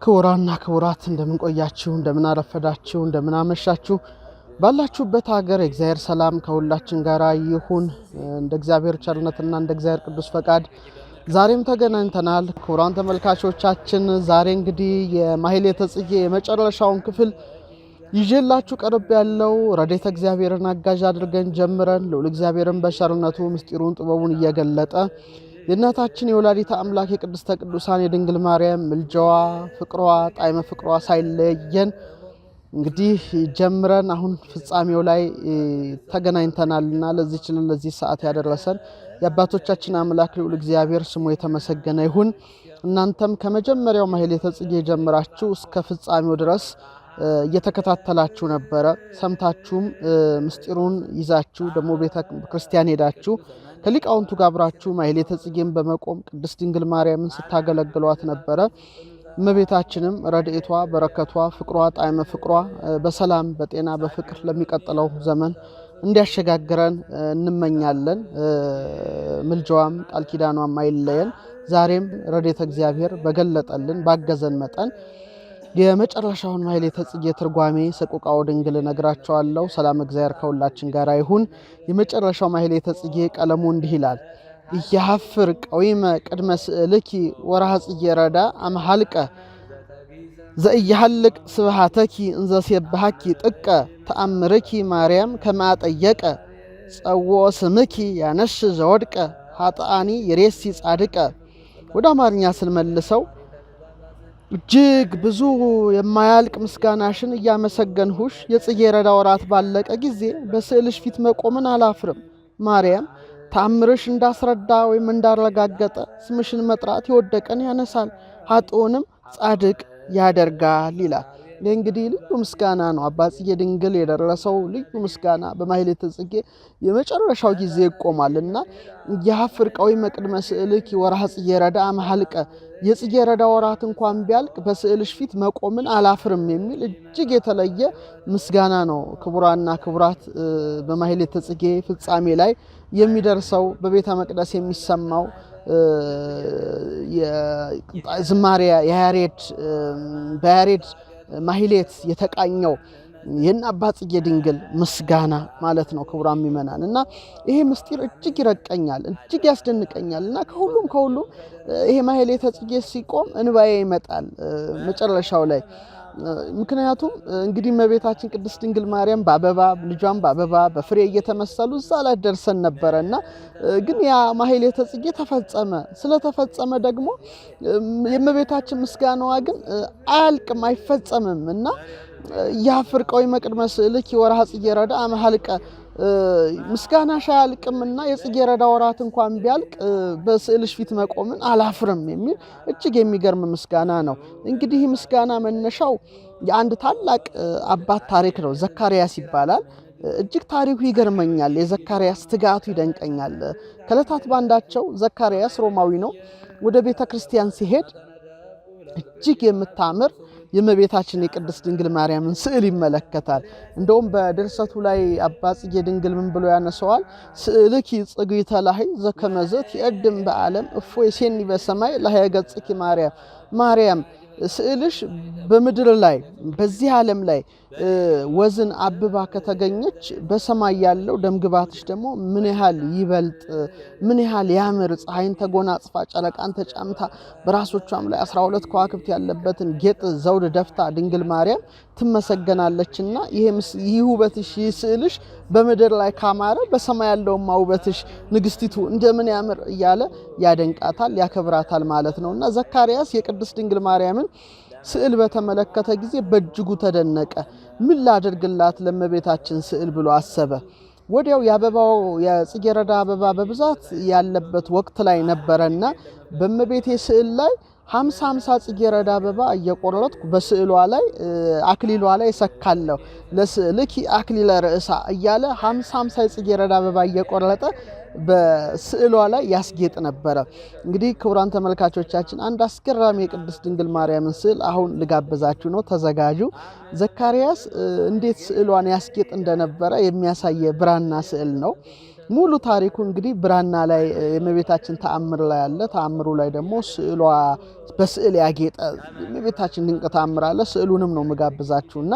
ክቡራንና ክቡራት እንደምን ቆያችሁ እንደምን አረፈዳችሁ እንደምን አመሻችሁ ባላችሁበት ሀገር እግዚአብሔር ሰላም ከሁላችን ጋር ይሁን እንደ እግዚአብሔር ቸርነትና እንደ እግዚአብሔር ቅዱስ ፈቃድ ዛሬም ተገናኝተናል ክቡራን ተመልካቾቻችን ዛሬ እንግዲህ የማህሌተ ጽጌ የመጨረሻውን ክፍል ይዤላችሁ ቀርብ ያለው ረድኤተ እግዚአብሔርን አጋዥ አድርገን ጀምረን ለሁሉ እግዚአብሔርን በቸርነቱ ምስጢሩን ጥበቡን እየገለጠ የእናታችን የወላዲተ አምላክ የቅድስተ ቅዱሳን የድንግል ማርያም ምልጃዋ ፍቅሯ ጣዕመ ፍቅሯ ሳይለየን እንግዲህ ጀምረን አሁን ፍጻሜው ላይ ተገናኝተናልና ለዚህ ሰዓት ያደረሰን የአባቶቻችን አምላክ ልዑል እግዚአብሔር ስሙ የተመሰገነ ይሁን። እናንተም ከመጀመሪያው ማህሌተ ጽጌ ጀምራችሁ እስከ ፍጻሜው ድረስ እየተከታተላችሁ ነበረ። ሰምታችሁም ምስጢሩን ይዛችሁ ደግሞ ቤተ ክርስቲያን ሄዳችሁ ከሊቃውንቱ ጋር አብራችሁ ማህሌተ ጽጌን በመቆም ቅድስት ድንግል ማርያምን ስታገለግሏት ነበረ። እመቤታችንም ረድኤቷ በረከቷ ፍቅሯ ጣዕመ ፍቅሯ በሰላም በጤና በፍቅር ለሚቀጥለው ዘመን እንዲያሸጋግረን እንመኛለን። ምልጃዋም ቃል ኪዳኗም አይለየን። ዛሬም ረድኤተ እግዚአብሔር በገለጠልን ባገዘን መጠን የመጨረሻውን ማህሌተ ጽጌ ትርጓሜ ሰቆቃወ ድንግል ነግራቸዋለሁ። ሰላም እግዚአብሔር ከሁላችን ጋር ይሁን። የመጨረሻው ማህሌተ ጽጌ ቀለሙ እንዲህ ይላል። ይሐፍር ቀዊመ ቅድመ ስእልኪ ወርሃ ጽጌ ረዳ አምሃልቀ ዘእያሐልቅ ስብሃተኪ እንዘ ሲብሃኪ ጥቀ ተአምርኪ ማርያም ከማጠየቀ ጸውኦ ስምኪ ያነሽ ዘወድቀ ኃጥአኒ ይሬሲ ጻድቀ። ወደ አማርኛ ስንመልሰው እጅግ ብዙ የማያልቅ ምስጋናሽን እያመሰገንሁሽ የጽጌ ረዳ ወራት ባለቀ ጊዜ በስዕልሽ ፊት መቆምን አላፍርም። ማርያም ተአምርሽ እንዳስረዳ ወይም እንዳረጋገጠ ስምሽን መጥራት የወደቀን ያነሳል ኃጥኡንም ጻድቅ ያደርጋል ይላል። ይህ እንግዲህ ልዩ ምስጋና ነው። አባ ጽጌ ድንግል የደረሰው ልዩ ምስጋና በማህሌተ ጽጌ የመጨረሻው ጊዜ ይቆማልና ይሐፍር ቀዊመ ቅድመ ስእልኪ ወርሃ ጽጌ ረዳ አምሃልቀ የጽጌ ረዳ ወራት እንኳን ቢያልቅ በስዕልሽ ፊት መቆምን አላፍርም የሚል እጅግ የተለየ ምስጋና ነው። ክቡራንና ክቡራት በማህሌተ ጽጌ ፍጻሜ ላይ የሚደርሰው በቤተ መቅደስ የሚሰማው ዝማሬ በያሬድ ማህሌት የተቃኘው ይህን አባ ጽጌ ድንግል ምስጋና ማለት ነው። ክቡራን ምእመናን እና ይሄ ምስጢር እጅግ ይረቀኛል እጅግ ያስደንቀኛል እና ከሁሉም ይሄ ማህሌተ ጽጌ ሲቆም እንባዬ ይመጣል መጨረሻው ላይ። ምክንያቱም እንግዲህ እመቤታችን ቅድስት ድንግል ማርያም በአበባ ልጇን በአበባ በፍሬ እየተመሰሉ እዛ ላይ ደርሰን ነበረና ግን ያ ማህሌተ ጽጌ ተፈጸመ። ስለተፈጸመ ደግሞ የእመቤታችን ምስጋናዋ ግን አያልቅም አይፈጸምም እና ይሐፍር ቀዊመ ቅድመ ስእልኪ ወርሃ ጽጌ ረዳ አምሃልቀ ምስጋናሽ አያልቅምና የጽጌ ረዳ ወራት እንኳን ቢያልቅ በስዕልሽ ፊት መቆምን አላፍርም የሚል እጅግ የሚገርም ምስጋና ነው። እንግዲህ ምስጋና መነሻው የአንድ ታላቅ አባት ታሪክ ነው። ዘካርያስ ይባላል። እጅግ ታሪኩ ይገርመኛል። የዘካርያስ ትጋቱ ይደንቀኛል። ከዕለታት ባንዳቸው ዘካርያስ ሮማዊ ነው። ወደ ቤተ ክርስቲያን ሲሄድ እጅግ የምታምር የእመቤታችን የቅድስት ድንግል ማርያምን ስዕል ይመለከታል። እንደውም በድርሰቱ ላይ አባ ጽጌ ድንግል ምን ብሎ ያነሰዋል? ስዕልኪ ጽግይተ ላህይ ዘከመዘት የእድም በዓለም እፎይ ሴኒ በሰማይ ላህየ ገጽኪ ማርያም ስዕልሽ በምድር ላይ በዚህ ዓለም ላይ ወዝን አብባ ከተገኘች በሰማይ ያለው ደምግባትሽ ደግሞ ምን ያህል ይበልጥ ምን ያህል ያምር። ፀሐይን ተጎናጽፋ ጨረቃን ተጫምታ በራሶቿም ላይ 12 ከዋክብት ያለበትን ጌጥ ዘውድ ደፍታ ድንግል ማርያም ትመሰገናለችና ይህ ውበትሽ ይህ ስዕልሽ በምድር ላይ ካማረ በሰማይ ያለውማ ውበትሽ ንግስቲቱ እንደምን ያምር እያለ ያደንቃታል ያከብራታል ማለት ነውና ዘካርያስ የቅድስት ድንግል ማርያምን ስዕል በተመለከተ ጊዜ በእጅጉ ተደነቀ። ምን ላድርግላት ለእመቤታችን ስዕል ብሎ አሰበ። ወዲያው የአበባው የጽጌ ረዳ አበባ በብዛት ያለበት ወቅት ላይ ነበረና በእመቤቴ ስዕል ላይ 50 ጽጌ ረዳ አበባ እየቆረጥኩ በስዕሏ ላይ አክሊሏ ላይ ሰካለሁ ለስዕልኪ አክሊለ ርእሳ እያለ 50 ጽጌ ረዳ አበባ እየቆረጠ በስዕሏ ላይ ያስጌጥ ነበረ። እንግዲህ ክቡራን ተመልካቾቻችን አንድ አስገራሚ የቅድስት ድንግል ማርያምን ስዕል አሁን ልጋብዛችሁ ነው። ተዘጋጁ። ዘካርያስ እንዴት ስዕሏን ያስጌጥ እንደነበረ የሚያሳይ ብራና ስዕል ነው። ሙሉ ታሪኩ እንግዲህ ብራና ላይ የእመቤታችን ተአምር ላይ አለ። ተአምሩ ላይ ደግሞ ስዕሏ በስዕል ያጌጠ የእመቤታችን ድንቅ ተአምር አለ። ስዕሉንም ነው ምጋብዛችሁና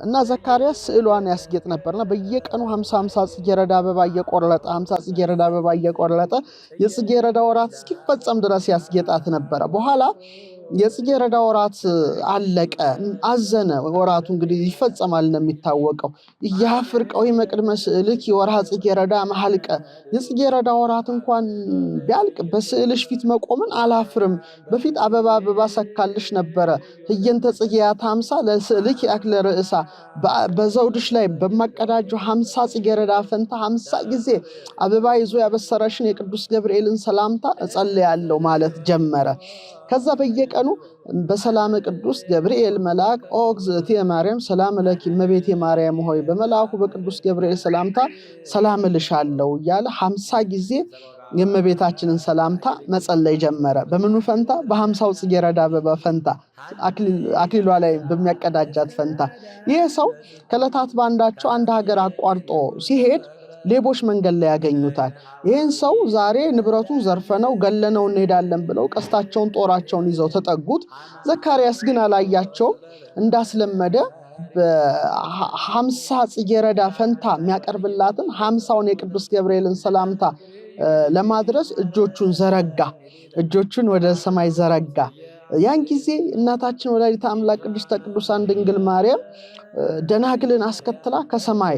እና ዘካርያስ ስዕሏን ያስጌጥ ነበርና በየቀኑ 50 ጽጌረዳ አበባ እየቆረጠ 50 ጽጌረዳ አበባ እየቆረጠ የጽጌረዳ ወራት እስኪፈጸም ድረስ ያስጌጣት ነበረ። በኋላ የጽጌረዳ ወራት አለቀ፣ አዘነ። ወራቱ እንግዲህ ይፈጸማል እንደሚታወቀው ያፍርቀው መቅድመ ስዕልክ የወርሃ ጽጌረዳ መሐልቀ። የጽጌረዳ ወራት እንኳን ቢያልቅ በስዕልሽ ፊት መቆምን አላፍርም። በፊት አበባ ሰካልሽ ነበረ። ህየንተ ጽጌያት 50 ለስዕልክ አክለ ርእሳ። በዘውድሽ ላይ በማቀዳጀው 50 ጽጌረዳ ፈንታ 50 ጊዜ አበባ ይዞ ያበሰረሽን የቅዱስ ገብርኤልን ሰላምታ እጸልያለሁ ማለት ጀመረ። ከዛ በየቀኑ በሰላም ቅዱስ ገብርኤል መልአክ ኦ እግዝእትየ ማርያም ሰላም ለኪ እመቤቴ ማርያም ሆይ በመልአኩ በቅዱስ ገብርኤል ሰላምታ ሰላም እልሻለሁ እያለ 50 ጊዜ የእመቤታችንን ሰላምታ መጸለይ ጀመረ። በምኑ ፈንታ? በ50 ጽጌረዳ አበባ ፈንታ፣ አክሊሏ ላይ በሚያቀዳጃት ፈንታ። ይህ ሰው ከዕለታት ባንዳቸው አንድ ሀገር አቋርጦ ሲሄድ ሌቦች መንገድ ላይ ያገኙታል። ይህን ሰው ዛሬ ንብረቱን ዘርፈነው ገለነው እንሄዳለን ብለው ቀስታቸውን ጦራቸውን ይዘው ተጠጉት። ዘካርያስ ግን አላያቸውም። እንዳስለመደ በ50 ጽጌረዳ ፈንታ የሚያቀርብላትን 50ውን የቅዱስ ገብርኤልን ሰላምታ ለማድረስ እጆቹን ወደ ሰማይ ዘረጋ። ያን ጊዜ እናታችን ወላዲተ አምላክ ቅድስተ ቅዱሳን ድንግል ማርያም ደናግልን አስከትላ ከሰማይ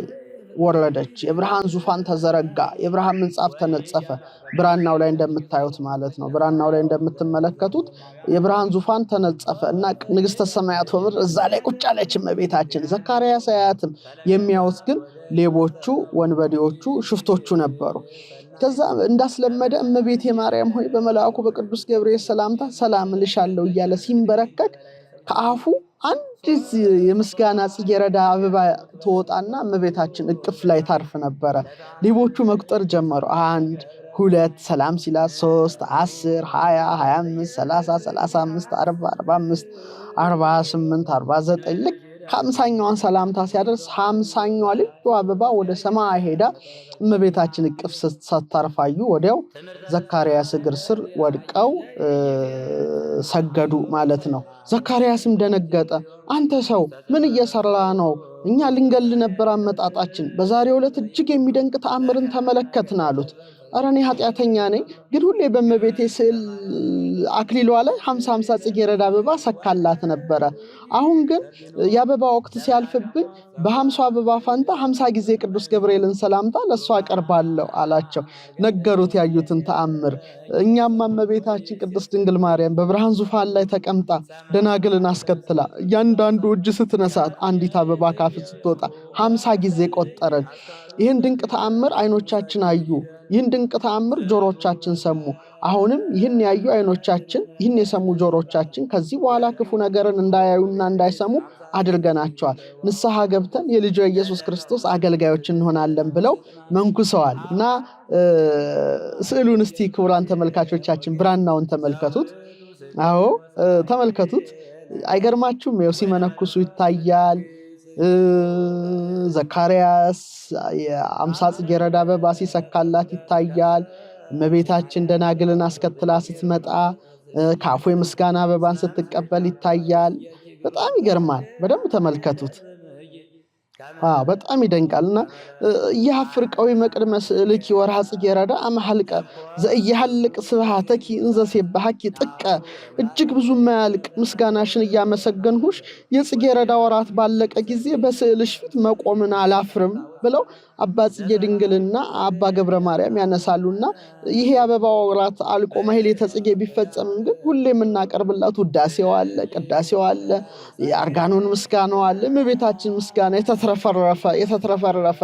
ወረደች። የብርሃን ዙፋን ተዘረጋ፣ የብርሃን ምንጻፍ ተነጸፈ። ብራናው ላይ እንደምታዩት ማለት ነው። ብራናው ላይ እንደምትመለከቱት የብርሃን ዙፋን ተነጸፈ እና ንግሥተ ሰማያት ወምድር እዛ ላይ ቁጭ አለች እመቤታችን። ዘካርያስ አያትም፣ የሚያዩት ግን ሌቦቹ፣ ወንበዴዎቹ፣ ሽፍቶቹ ነበሩ። ከዛ እንዳስለመደ እመቤቴ ማርያም ሆይ በመልአኩ በቅዱስ ገብርኤል ሰላምታ ሰላም እልሻለሁ እያለ ሲንበረከክ ከአፉ አንድ የምስጋና ጽጌረዳ አበባ ተወጣና እመቤታችን እቅፍ ላይ ታርፍ ነበረ። ሌቦቹ መቁጠር ጀመሩ። 1 2 ሰላም ሲላት 3 10 20 25 30 35 40 45 48 49 ልክ 50ኛዋን ሰላምታ ሲያደርስ 50ኛዋ ልዩ አበባ ወደ ሰማይ ሄዳ እመቤታችን እቅፍ ስታርፋዩ ወዲያው ዘካርያስ እግር ስር ወድቀው ሰገዱ ማለት ነው። ዘካርያስም ደነገጠ። አንተ ሰው ምን እየሰራ ነው? እኛ ልንገል ነበር አመጣጣችን። በዛሬው ዕለት እጅግ የሚደንቅ ተአምርን ተመለከትን አሉት። ኧረ እኔ ኃጢአተኛ ነኝ፣ ግን ሁሌ በእመቤቴ ስዕል አክሊሏ ላይ 50 ጽጌረዳ አበባ ሰካላት ነበረ። አሁን ግን የአበባ ወቅት ሲያልፍብኝ በ50 አበባ ፋንታ 50 ጊዜ ቅዱስ ገብርኤልን ሰላምታ ለእሷ አቀርባለሁ አላቸው። ነገሩት ያዩትን ተአምር። እኛም እመቤታችን ቅድስት ድንግል ማርያም በብርሃን ዙፋን ላይ ተቀምጣ ደናግልን አስከትላ እያንዳንዱ እጅ ስትነሳት አንዲት አበባ ካፍ ስትወጣ 50 ጊዜ ቆጠረን። ይህን ድንቅ ተአምር አይኖቻችን አዩ። ይህን ድንቅ ተአምር ጆሮቻችን ሰሙ። አሁንም ይህን ያዩ አይኖቻችን፣ ይህን የሰሙ ጆሮቻችን ከዚህ በኋላ ክፉ ነገርን እንዳያዩና እንዳይሰሙ አድርገናቸዋል። ንስሐ ገብተን የልጁ ኢየሱስ ክርስቶስ አገልጋዮች እንሆናለን ብለው መንኩሰዋል። እና ስዕሉን እስቲ ክቡራን ተመልካቾቻችን ብራናውን ተመልከቱት። አዎ ተመልከቱት። አይገርማችሁም? ይኸው ሲመነኩሱ ይታያል። ዘካርያስ የ50 ጽጌረዳ አበባ ሲሰካላት ይታያል። እመቤታችን ደናግልን አስከትላ ስትመጣ ካፉ የምስጋና አበባን ስትቀበል ይታያል። በጣም ይገርማል። በደንብ ተመልከቱት። በጣም ይደንቃልና ያፍርቀው መቅድመ ስዕልኪ ወርሃ ጽጌረዳ አመሐልቀ ዘእያሐልቅ ስብሐተኪ እንዘ ሲባሐኪ ጥቀ። እጅግ ብዙ ማያልቅ ምስጋናሽን እያመሰገንሁሽ የጽጌረዳ ወራት ባለቀ ጊዜ በስዕልሽ ፊት መቆምን አላፍርም ብለው አባ ጽጌ ድንግልና አባ ገብረ ማርያም ያነሳሉና ይሄ አበባ ወራት አልቆ ማህሌተ ጽጌ ቢፈጸምም ግን ሁሌ የምናቀርብላት ውዳሴው አለ፣ ቅዳሴው አለ፣ የአርጋኖን ምስጋናው አለ። እመቤታችን ምስጋና የተትረፈረፈ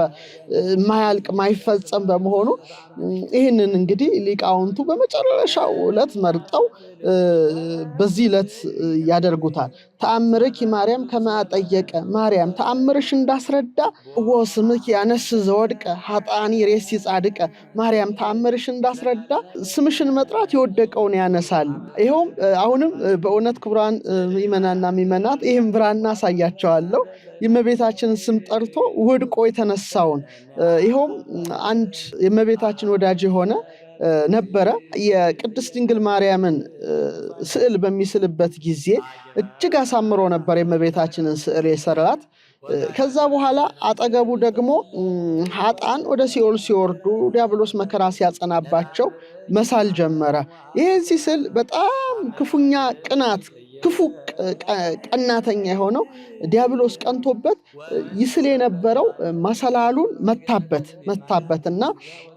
ማያልቅ ማይፈጸም በመሆኑ ይህንን እንግዲህ ሊቃውንቱ በመጨረሻው ዕለት መርጠው በዚህ ዕለት ያደርጉታል። ተአምርኪ ማርያም ከማጠየቀ ማርያም ተአምርሽ እንዳስረዳ ወስምኪ ያነስ ዘወድቀ ኃጣኒ ሬሲ ጻድቀ። ማርያም ተአምርሽ እንዳስረዳ ስምሽን መጥራት የወደቀውን ያነሳል። ይኸውም አሁንም በእውነት ክቡራን ምእመናንና ምእመናት ይህም ብራና አሳያቸዋለሁ። የእመቤታችንን ስም ጠርቶ ወድቆ የተነሳውን ይኸውም አንድ የእመቤታችን ወዳጅ የሆነ ነበረ። የቅድስት ድንግል ማርያምን ስዕል በሚስልበት ጊዜ እጅግ አሳምሮ ነበር የእመቤታችንን ስዕል የሰራት። ከዛ በኋላ አጠገቡ ደግሞ ኃጥአን ወደ ሲኦል ሲወርዱ ዲያብሎስ መከራ ሲያጸናባቸው መሳል ጀመረ። ይህን ሲስል በጣም ክፉኛ ቅናት ክፉ ቀናተኛ የሆነው ዲያብሎስ ቀንቶበት ይስል የነበረው መሰላሉን መታበትና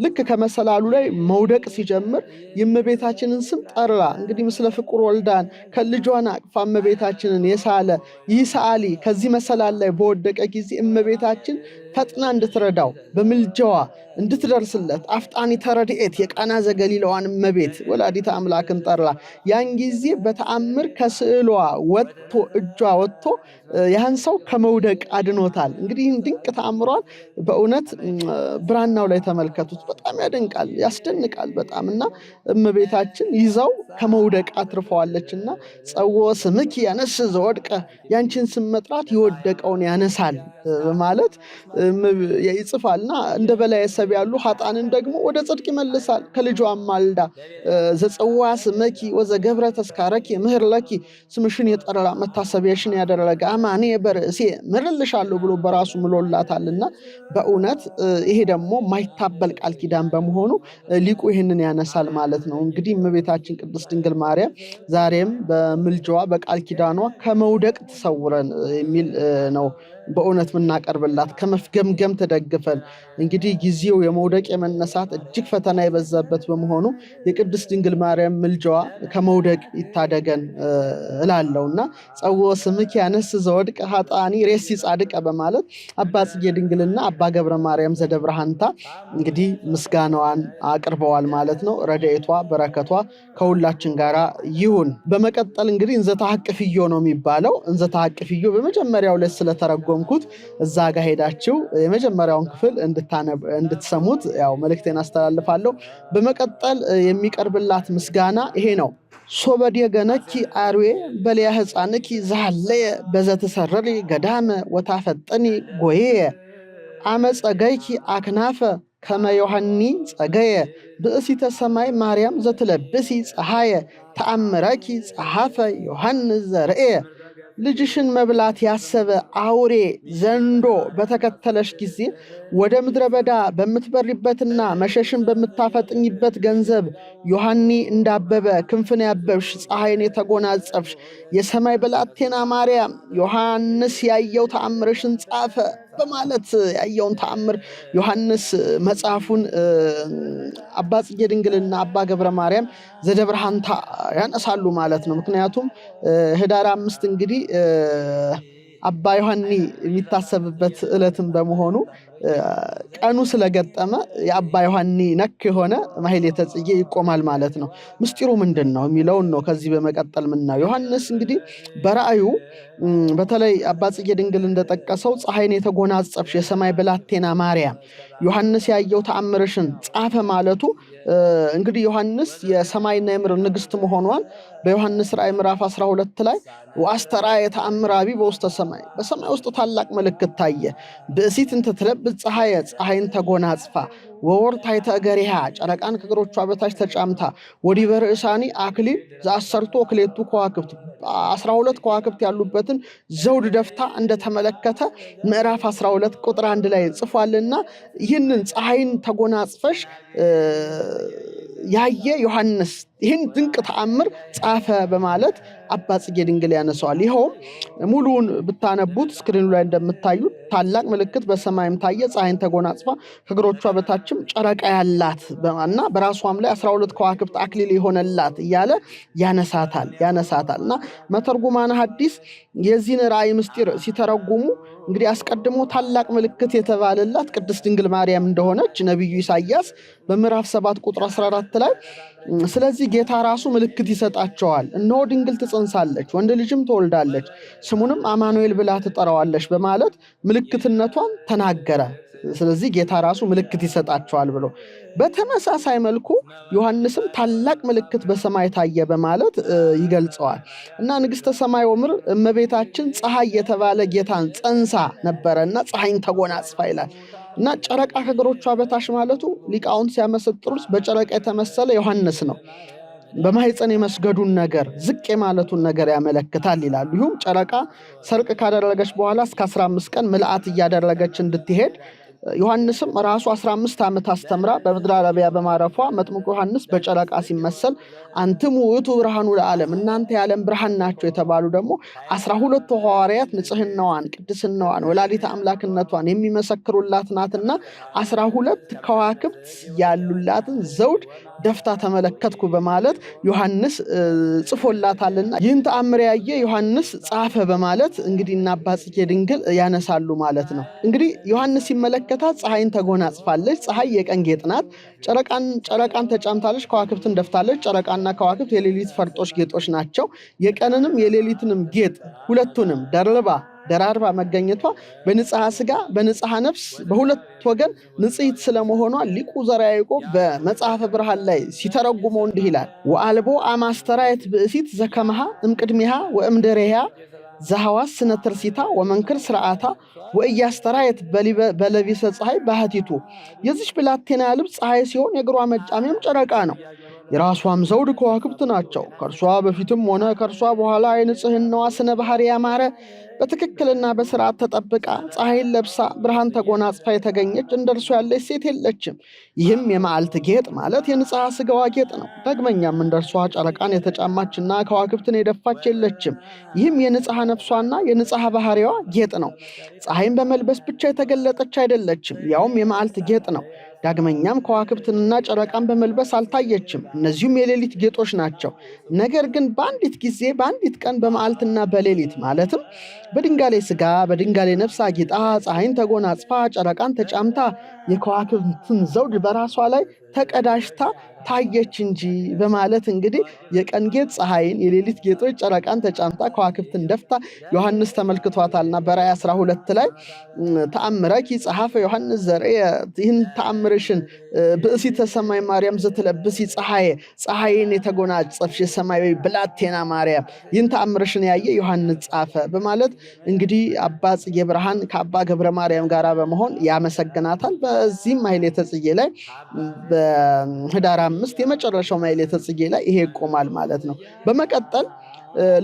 ልክ ከመሰላሉ ላይ መውደቅ ሲጀምር የእመቤታችንን ስም ጠራ። እንግዲህ ምስለ ፍቁር ወልዳን ከልጇን አቅፋ እመቤታችንን የሳለ ይህ ሰዓሊ ከዚህ መሰላል ላይ በወደቀ ጊዜ እመቤታችን ፈጥና እንድትረዳው በምልጃዋ እንድትደርስለት አፍጣኒ ተረድኤት የቃና ዘገሊላዋን እመቤት ወላዲተ አምላክን ጠራ። ያን ጊዜ በተአምር ከስዕሏ ወጥቶ እጇ ወጥቶ ያን ሰው ከመውደቅ አድኖታል። እንግዲህ ድንቅ ተአምሯን በእውነት ብራናው ላይ ተመልከቱት። በጣም ያደንቃል፣ ያስደንቃል በጣም እና እመቤታችን ይዛው ከመውደቅ አትርፈዋለችና ጸዎ ስምኪ ያነስ ዘወድቀ ያንቺን ስም መጥራት የወደቀውን ያነሳል ማለት ይጽፋልና እንደ በላይ ሰብ ያሉ ኃጥአንን ደግሞ ወደ ጽድቅ ይመልሳል። ከልጇም ማልዳ ዘጸዋ ስመኪ ወዘገብረ ተስካረኪ ምህር ለኪ ስምሽን የጠራ መታሰቢያሽን ያደረገ አማኔ በርእሴ ምርልሻለሁ ብሎ በራሱ ምሎላታልና በእውነት ይሄ ደግሞ ማይታበል ቃል ኪዳን በመሆኑ ሊቁ ይህንን ያነሳል ማለት ነው። እንግዲህ እመቤታችን ቅድስት ድንግል ማርያም ዛሬም በምልጃዋ በቃል ኪዳኗ ከመውደቅ ትሰውረን የሚል ነው በእውነት ምናቀርብላት። ከመፍገምገም ተደግፈን እንግዲህ ጊዜው የመውደቅ የመነሳት እጅግ ፈተና የበዛበት በመሆኑ የቅድስት ድንግል ማርያም ምልጃዋ ከመውደቅ ይታደገን እላለሁና ጸዎ ስምኪ ያነስ ዘወድቀ ኃጥአኒ ሬሲ ጻድቀ በማለት አባ ጽጌ ድንግልና አባ ገብረ ማርያም ዘደብረሃንታ እንግዲህ ምስጋናዋን አቅርበዋል ማለት ነው። ረድኤቷ በረከቷ ከሁላችን ጋር ይሁን። በመቀጠል እንግዲህ እንዘ ተሐቅፍዮ ነው የሚባለው። እንዘ ተሐቅፍዮ በመጀመሪያው ላይ ስለተረጎምኩት እዛ ጋር ሄዳችሁ የመጀመሪያውን ክፍል እንድትሰሙት ያው መልእክቴን አስተላልፋለሁ። በመቀጠል የሚቀርብላት ምስጋና ይሄ ነው። ሶበድ የገነኪ አርዌ በሊያ ሕፃንኪ ዛለየ በዘተሰረሪ ገዳመ ወታፈጠኒ ጎዬ አመፀገይኪ አክናፈ ከመ ዮሐኒ ጸገየ ብእሲተ ሰማይ ማርያም ዘትለብሲ ፀሐየ ተአምረኪ ጸሐፈ ዮሐንስ ዘርእየ። ልጅሽን መብላት ያሰበ አውሬ ዘንዶ በተከተለሽ ጊዜ ወደ ምድረ በዳ በምትበሪበትና መሸሽን በምታፈጥኝበት ገንዘብ ዮሐኒ እንዳበበ ክንፍን ያበብሽ ፀሐይን የተጎናጸፍሽ የሰማይ ብላቴና ማርያም ዮሐንስ ያየው ተአምርሽን ጻፈ በማለት ያየውን ተአምር ዮሐንስ መጽሐፉን አባ ጽጌ ድንግልና አባ ገብረ ማርያም ዘደብረሃንታ ያነሳሉ ማለት ነው። ምክንያቱም ህዳር 5 እንግዲህ አባ ዮሐኒ የሚታሰብበት ዕለትም በመሆኑ ቀኑ ስለገጠመ የአባ ዮሐኒ ነክ የሆነ ማሕሌተ ጽጌ ይቆማል ማለት ነው። ምስጢሩ ምንድን ነው የሚለውን ነው ከዚህ በመቀጠል ምናየው። ዮሐንስ እንግዲህ በራእዩ በተለይ አባ ጽጌ ድንግል እንደጠቀሰው ፀሐይን የተጎናጸፍሽ የሰማይ ብላቴና ማርያም ዮሐንስ ያየው ተአምርሽን ጻፈ ማለቱ እንግዲህ ዮሐንስ የሰማይና የምድር ንግስት መሆኗን በዮሐንስ ራእይ ምዕራፍ 12 ላይ ወአስተርአየ ተአምረ አቢይ በውስተ ሰማይ በሰማይ ውስጥ ታላቅ ምልክት ታየ። ብእሲት እንተ ትለብስ ፀሐይን ተጎናጽፋ ወወርኅ ታሕተ እገሪሃ ጨረቃን ከእግሮቿ በታች ተጫምታ ወዲበ ርእሳኒ አክሊል ዘአሰርቱ ወክልኤቱ ከዋክብት 12 ከዋክብት ያሉበትን ዘውድ ደፍታ እንደተመለከተ ምዕራፍ 12 ቁጥር 1 ላይ ጽፏልና ይህንን ፀሐይን ተጎናጽፈሽ ያየ ዮሐንስ ይህን ድንቅ ተአምር ጻፈ በማለት አባ ጽጌ ድንግል ያነሳዋል። ይኸውም ሙሉውን ብታነቡት ስክሪኑ ላይ እንደምታዩት ታላቅ ምልክት በሰማይም ታየ፣ ፀሐይን ተጎናጽፋ ከእግሮቿ በታችም ጨረቃ ያላት እና በራሷም ላይ 12 ከዋክብት አክሊል የሆነላት እያለ ያነሳታል እና መተርጉማነ ሐዲስ የዚህን ራእይ ምስጢር ሲተረጉሙ እንግዲህ አስቀድሞ ታላቅ ምልክት የተባለላት ቅድስት ድንግል ማርያም እንደሆነች ነቢዩ ኢሳይያስ በምዕራፍ 7 ቁጥር 14 ላይ ስለዚህ ጌታ ራሱ ምልክት ይሰጣቸዋል፣ እነሆ ድንግል ትጸንሳለች፣ ወንድ ልጅም ትወልዳለች፣ ስሙንም አማኑኤል ብላ ትጠራዋለች በማለት ምልክትነቷን ተናገረ። ስለዚህ ጌታ ራሱ ምልክት ይሰጣቸዋል ብሎ በተመሳሳይ መልኩ ዮሐንስም ታላቅ ምልክት በሰማይ ታየ በማለት ይገልጸዋል እና ንግሥተ ሰማይ ወምድር እመቤታችን ፀሐይ የተባለ ጌታን ጸንሳ ነበረና ፀሐይን ተጎናጽፋ ይላል። እና ጨረቃ ከእግሮቿ በታች ማለቱ ሊቃውንት ሲያመሰጥሩት በጨረቃ የተመሰለ ዮሐንስ ነው። በማህፀን የመስገዱን ነገር ዝቅ የማለቱን ነገር ያመለክታል ይላሉ። ይሁም ጨረቃ ሰርቅ ካደረገች በኋላ እስከ 15 ቀን ምልአት እያደረገች እንድትሄድ ዮሐንስም ራሱ 15 ዓመት አስተምራ በምድረ አረቢያ በማረፏ መጥምቁ ዮሐንስ በጨረቃ ሲመሰል አንትሙ ውእቱ ብርሃኑ ለዓለም እናንተ የዓለም ብርሃን ናቸው የተባሉ ደግሞ 12 ሐዋርያት ንጽህናዋን ቅድስናዋን ወላዲተ አምላክነቷን የሚመሰክሩላት ናትና 12 ከዋክብት ያሉላትን ዘውድ ደፍታ ተመለከትኩ በማለት ዮሐንስ ጽፎላታልና ይህን ተአምር ያየ ዮሐንስ ጻፈ በማለት እንግዲህ እና አባ ጽጌ ድንግል ያነሳሉ ማለት ነው። እንግዲህ ዮሐንስ ሲመለከታት ፀሐይን ተጎናጽፋለች። ፀሐይ የቀን ጌጥ ናት። ጨረቃን ተጫምታለች፣ ከዋክብትን ደፍታለች። ጨረቃና ከዋክብት የሌሊት ፈርጦች ጌጦች ናቸው። የቀንንም የሌሊትንም ጌጥ ሁለቱንም ደራርባ መገኘቷ በንጽሐ ስጋ በንጽሐ ነፍስ በሁለት ወገን ንጽሕት ስለመሆኗ ሊቁ ዘርዓ ያዕቆብ በመጽሐፈ ብርሃን ላይ ሲተረጉመው እንዲህ ይላል። ወአልቦ አማስተራየት ብእሲት ዘከመሃ እምቅድሚሃ ወእምድሬሃ ዘሐዋስ ስነ ትርሲታ ወመንክር ስርዓታ ወእያስተራየት በለቢሰ ፀሐይ ባህቲቱ። የዚች ብላቴና ልብስ ፀሐይ ሲሆን የእግሯ መጫሚያም ጨረቃ ነው። የራሷም ዘውድ ከዋክብት ናቸው። ከእርሷ በፊትም ሆነ ከእርሷ በኋላ የንጽህናዋ ስነ ባህሪ ያማረ በትክክልና በስርዓት ተጠብቃ ፀሐይን ለብሳ ብርሃን ተጎናጽፋ የተገኘች እንደ እርሷ ያለች ሴት የለችም። ይህም የመዓልት ጌጥ ማለት የንጽሐ ስጋዋ ጌጥ ነው። ዳግመኛም እንደ እርሷ ጨረቃን የተጫማችና ከዋክብትን የደፋች የለችም። ይህም የንጽሐ ነፍሷና የንጽሐ ባህሪዋ ጌጥ ነው። ፀሐይን በመልበስ ብቻ የተገለጠች አይደለችም፣ ያውም የመዓልት ጌጥ ነው። ዳግመኛም ከዋክብትንና ጨረቃን በመልበስ አልታየችም። እነዚሁም የሌሊት ጌጦች ናቸው። ነገር ግን በአንዲት ጊዜ በአንዲት ቀን በመዓልትና በሌሊት ማለትም በድንጋሌ ስጋ በድንጋሌ ነፍስ አጊጣ ፀሐይን ተጎናጽፋ ጨረቃን ተጫምታ የከዋክብትን ዘውድ በራሷ ላይ ተቀዳጅታ ታየች እንጂ በማለት እንግዲህ የቀን ጌጥ ፀሐይን የሌሊት ጌጦች ጨረቃን ተጫምታ ከዋክብትን ደፍታ ዮሐንስ ተመልክቷታልና በራእይ 12 ላይ ተአምረኪ ጸሐፈ ዮሐንስ ዘርየ ይህን ተአምርሽን ብእሲተ ሰማይ ማርያም ዘትለብሲ ፀሐይን የተጎናጸፍሽ የሰማያዊ ብላቴና ማርያም ይህን ተአምርሽን ያየ ዮሐንስ ጻፈ በማለት እንግዲህ አባ ጽጌ ብርሃን ከአባ ገብረ ማርያም ጋር በመሆን ያመሰግናታል። በዚህም ማሕሌተ ጽጌ ላይ በኅዳር 5 የመጨረሻው ማሕሌተ ጽጌ ላይ ይሄ ይቆማል ማለት ነው። በመቀጠል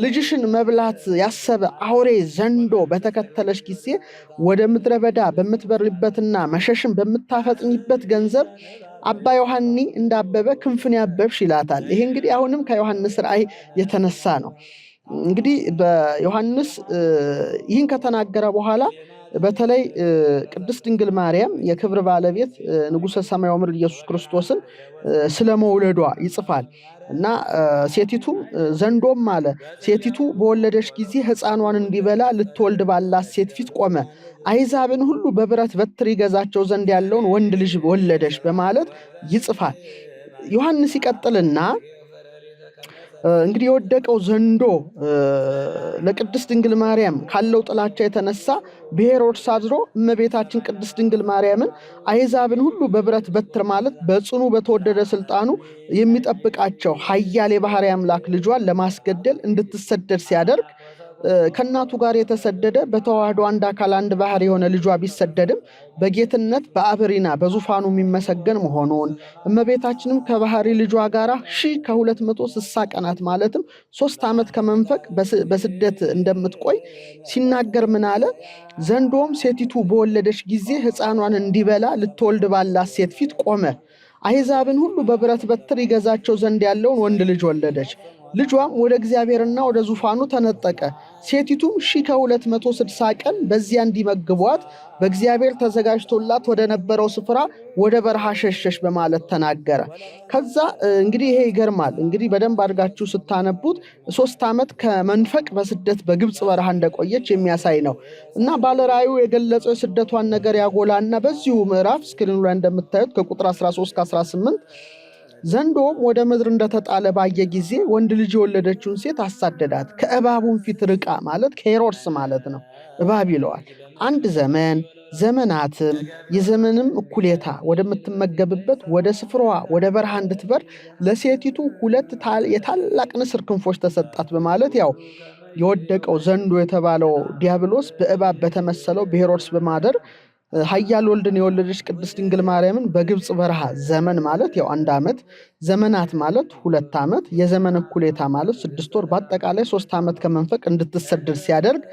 ልጅሽን መብላት ያሰበ አውሬ ዘንዶ በተከተለሽ ጊዜ ወደ ምድረ በዳ በምትበርበትና መሸሽን በምታፈጥኝበት ገንዘብ አባ ዮሐኒ እንዳበበ ክንፍን ያበብሽ ይላታል። ይሄ እንግዲህ አሁንም ከዮሐንስ ራእይ የተነሳ ነው። እንግዲህ በዮሐንስ ይህን ከተናገረ በኋላ በተለይ ቅድስት ድንግል ማርያም የክብር ባለቤት ንጉሠ ሰማይ ወምድር ኢየሱስ ክርስቶስን ስለመውለዷ ይጽፋል እና ሴቲቱም ዘንዶም አለ ሴቲቱ በወለደች ጊዜ ሕፃኗን እንዲበላ ልትወልድ ባላት ሴት ፊት ቆመ። አሕዛብን ሁሉ በብረት በትር ይገዛቸው ዘንድ ያለውን ወንድ ልጅ ወለደች በማለት ይጽፋል። ዮሐንስ ይቀጥልና እንግዲህ የወደቀው ዘንዶ ለቅድስት ድንግል ማርያም ካለው ጥላቻ የተነሳ በሄሮድስ አድሮ እመቤታችን ቅድስት ድንግል ማርያምን አሕዛብን ሁሉ በብረት በትር ማለት በጽኑ በተወደደ ስልጣኑ የሚጠብቃቸው ኃያል የባሕርይ አምላክ ልጇን ለማስገደል እንድትሰደድ ሲያደርግ ከእናቱ ጋር የተሰደደ በተዋህዶ አንድ አካል አንድ ባህር የሆነ ልጇ ቢሰደድም በጌትነት በአብሪና በዙፋኑ የሚመሰገን መሆኑን እመቤታችንም ከባህሪ ልጇ ጋር 1260 ቀናት ማለትም 3 ዓመት ከመንፈቅ በስደት እንደምትቆይ ሲናገር ምን አለ? ዘንዶም ሴቲቱ በወለደች ጊዜ ሕፃኗን እንዲበላ ልትወልድ ባላት ሴት ፊት ቆመ። አሕዛብን ሁሉ በብረት በትር ይገዛቸው ዘንድ ያለውን ወንድ ልጅ ወለደች። ልጇም ወደ እግዚአብሔርና ወደ ዙፋኑ ተነጠቀ። ሴቲቱም 1260 ቀን በዚያ እንዲመግቧት በእግዚአብሔር ተዘጋጅቶላት ወደ ነበረው ስፍራ ወደ በረሃ ሸሸሽ በማለት ተናገረ። ከዛ እንግዲህ ይሄ ይገርማል። እንግዲህ በደንብ አድርጋችሁ ስታነቡት 3 ዓመት ከመንፈቅ በስደት በግብፅ በረሃ እንደቆየች የሚያሳይ ነው እና ባለራእዩ የገለጸው የስደቷን ነገር ያጎላና በዚሁ ምዕራፍ ስክሪኑ ላይ እንደምታዩት ከቁጥር 13-18 ዘንዶም ወደ ምድር እንደተጣለ ባየ ጊዜ ወንድ ልጅ የወለደችውን ሴት አሳደዳት። ከእባቡን ፊት ርቃ ማለት ከሄሮድስ ማለት ነው። እባብ ይለዋል። አንድ ዘመናትም የዘመንም እኩሌታ ወደምትመገብበት ወደ ስፍራዋ ወደ በረሃ እንድትበር ለሴቲቱ 2 የታላቅ ንስር ክንፎች ተሰጣት በማለት ያው የወደቀው ዘንዶ የተባለው ዲያብሎስ በእባብ በተመሰለው በሄሮድስ በማደር ኃያል ወልድን የወለደች ቅድስት ድንግል ማርያምን በግብፅ በረሃ ዘመን ማለት ያው 1 ዓመት፣ ዘመናት ማለት 2 ዓመት፣ የዘመን እኩሌታ ማለት 6 ወር፣ በአጠቃላይ 3 ዓመት ከመንፈቅ እንድትሰደድ ሲያደርግ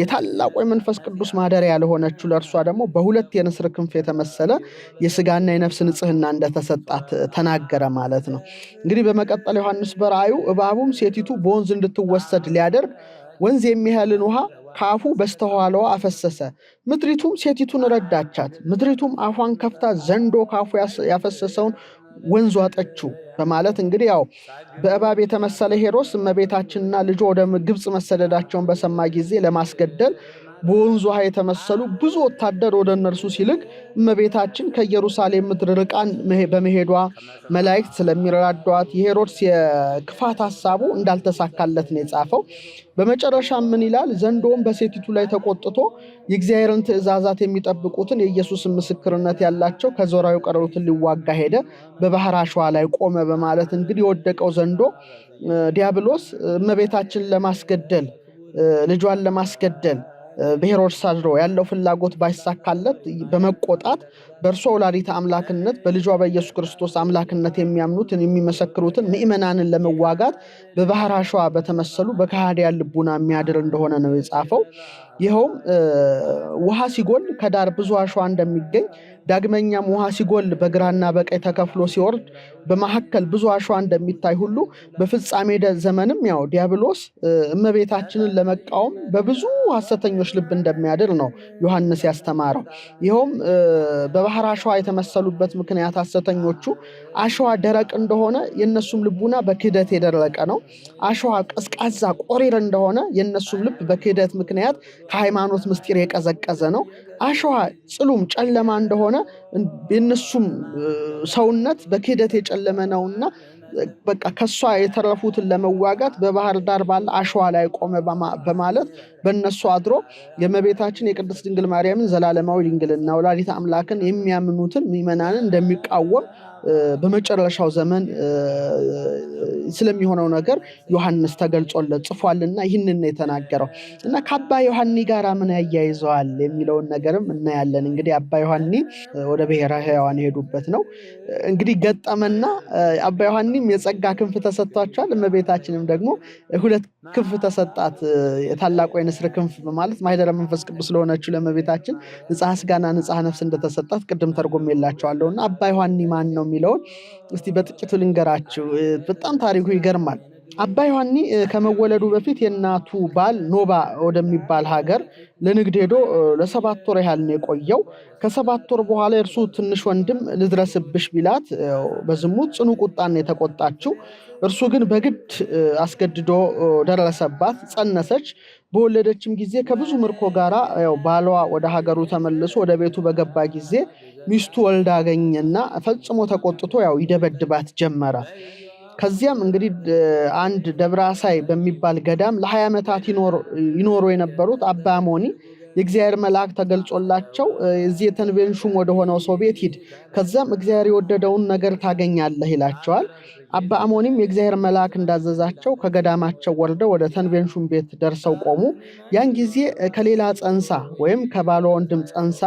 የታላቁ የመንፈስ ቅዱስ ማደሪያ ለሆነችው ለእርሷ ደግሞ በሁለት የንስር ክንፍ የተመሰለ የስጋና የነፍስ ንጽህና እንደተሰጣት ተናገረ ማለት ነው። እንግዲህ በመቀጠል ዮሐንስ በራእዩ እባቡም ሴቲቱ በወንዝ እንድትወሰድ ሊያደርግ ወንዝ የሚያህልን ውሃ ካፉ በስተኋላዋ አፈሰሰ። ምድሪቱም ሴቲቱን ረዳቻት። ምድሪቱም አፏን ከፍታ ዘንዶ ካፉ ያፈሰሰውን ወንዝ ዋጠችው በማለት እንግዲህ ያው በእባብ የተመሰለ ሄሮድስ እመቤታችንና ልጇ ወደ ግብፅ መሰደዳቸውን በሰማ ጊዜ ለማስገደል በወንዙ ውሃ የተመሰሉ ብዙ ወታደር ወደ እነርሱ ሲልክ እመቤታችን ከኢየሩሳሌም ምድር ርቃን በመሄዷ መላእክት ስለሚራዷት የሄሮድስ የክፋት ሐሳቡ እንዳልተሳካለት ነው የጻፈው። በመጨረሻ ምን ይላል? ዘንዶም በሴቲቱ ላይ ተቆጥቶ የእግዚአብሔርን ትእዛዛት የሚጠብቁትን የኢየሱስን ምስክርነት ያላቸው ከዞራው የቀረሩትን ሊዋጋ ሄደ፣ በባህር አሸዋ ላይ ቆመ በማለት እንግዲህ የወደቀው ዘንዶ ዲያብሎስ እመቤታችንን ለማስገደል ልጇን ለማስገደል በሄሮድስ አድሮ ያለው ፍላጎት ባይሳካለት በመቆጣት በእርሷ ወላዲተ አምላክነት በልጇ በኢየሱስ ክርስቶስ አምላክነት የሚያምኑትን የሚመሰክሩትን ምእመናንን ለመዋጋት በባህር አሸዋ በተመሰሉ በከሃዲያን ልቡና የሚያድር እንደሆነ ነው የጻፈው። ይኸውም ውሃ ሲጎል ከዳር ብዙ አሸዋ እንደሚገኝ ዳግመኛም ውሃ ሲጎል በግራና በቀኝ ተከፍሎ ሲወርድ በመካከል ብዙ አሸዋ እንደሚታይ ሁሉ በፍጻሜ ዘመንም ያው ዲያብሎስ እመቤታችንን ለመቃወም በብዙ ሐሰተኞች ልብ እንደሚያድር ነው ዮሐንስ ያስተማረው። ይኸውም በባህር አሸዋ የተመሰሉበት ምክንያት ሐሰተኞቹ አሸዋ ደረቅ እንደሆነ የነሱም ልቡና በክህደት የደረቀ ነው። አሸዋ ቀዝቃዛ ቆሪር እንደሆነ የነሱም ልብ በክህደት ምክንያት ከሃይማኖት ምስጢር የቀዘቀዘ ነው። አሸዋ ጽሉም ጨለማ እንደሆነ የነሱም ሰውነት በክህደት የጨለመ ነውና በቃ ከሷ የተረፉትን ለመዋጋት በባህር ዳር ባለ አሸዋ ላይ ቆመ በማለት በእነሱ አድሮ የእመቤታችን የቅድስት ድንግል ማርያምን ዘላለማዊ ድንግልና ወላዲተ አምላክን የሚያምኑትን ምእመናንን እንደሚቃወም በመጨረሻው ዘመን ስለሚሆነው ነገር ዮሐንስ ተገልጾለት ጽፏልና ይህንን ነው የተናገረው። እና ከአባ ዮሐኒ ጋር ምን ያያይዘዋል የሚለውን ነገርም እናያለን። እንግዲህ አባ ዮሐኒ ወደ ብሔረ ሕያዋን የሄዱበት ነው። እንግዲህ ገጠመና አባ ዮሐኒም የጸጋ ክንፍ ተሰጥቷቸዋል። እመቤታችንም ደግሞ 2 ክንፍ ተሰጣት። የታላቁ የንስር ክንፍ በማለት ማኅደረ መንፈስ ቅዱስ ስለሆነችው ለእመቤታችን ንጽሐ ሥጋና ንጽሐ ነፍስ እንደተሰጣት ቅድም ተርጎሜላቸዋለሁና አባ ዮሐኒ ማን ነው የሚለውን እስቲ በጥቂቱ ልንገራችሁ። በጣም ታሪኩ ይገርማል። አባ ዮሐኒ ከመወለዱ በፊት የእናቱ ባል ኖባ ወደሚባል ሀገር ለንግድ ሄዶ ለ7 ወር ያህል ነው የቆየው። ከ7 ወር በኋላ የእርሱ ትንሽ ወንድም ልድረስብሽ ቢላት በዝሙት ጽኑ ቁጣን የተቆጣችው። እርሱ ግን በግድ አስገድዶ ደረሰባት፣ ጸነሰች። በወለደችም ጊዜ ከብዙ ምርኮ ጋራ ባሏ ወደ ሀገሩ ተመልሶ ወደ ቤቱ በገባ ጊዜ ሚስቱ ወልዳ አገኘና ፈጽሞ ተቆጥቶ ይደበድባት ጀመረ። ከዚያም እንግዲህ አንድ ደብረ አሳይ በሚባል ገዳም ለ20 ዓመታት ይኖሩ የነበሩት አባ አሞኒ የእግዚአብሔር መልአክ ተገልጾላቸው እዚህ የተንቤን ሹም ወደ ሆነው ሰው ቤት ሂድ፣ ከዛም እግዚአብሔር የወደደውን ነገር ታገኛለህ ይላቸዋል። አባ አሞኒም የእግዚአብሔር መልአክ እንዳዘዛቸው ከገዳማቸው ወርደው ወደ ተንቤን ሹም ቤት ደርሰው ቆሙ። ያን ጊዜ ከሌላ ጸንሳ ወይም ከባሏ ወንድም ጸንሳ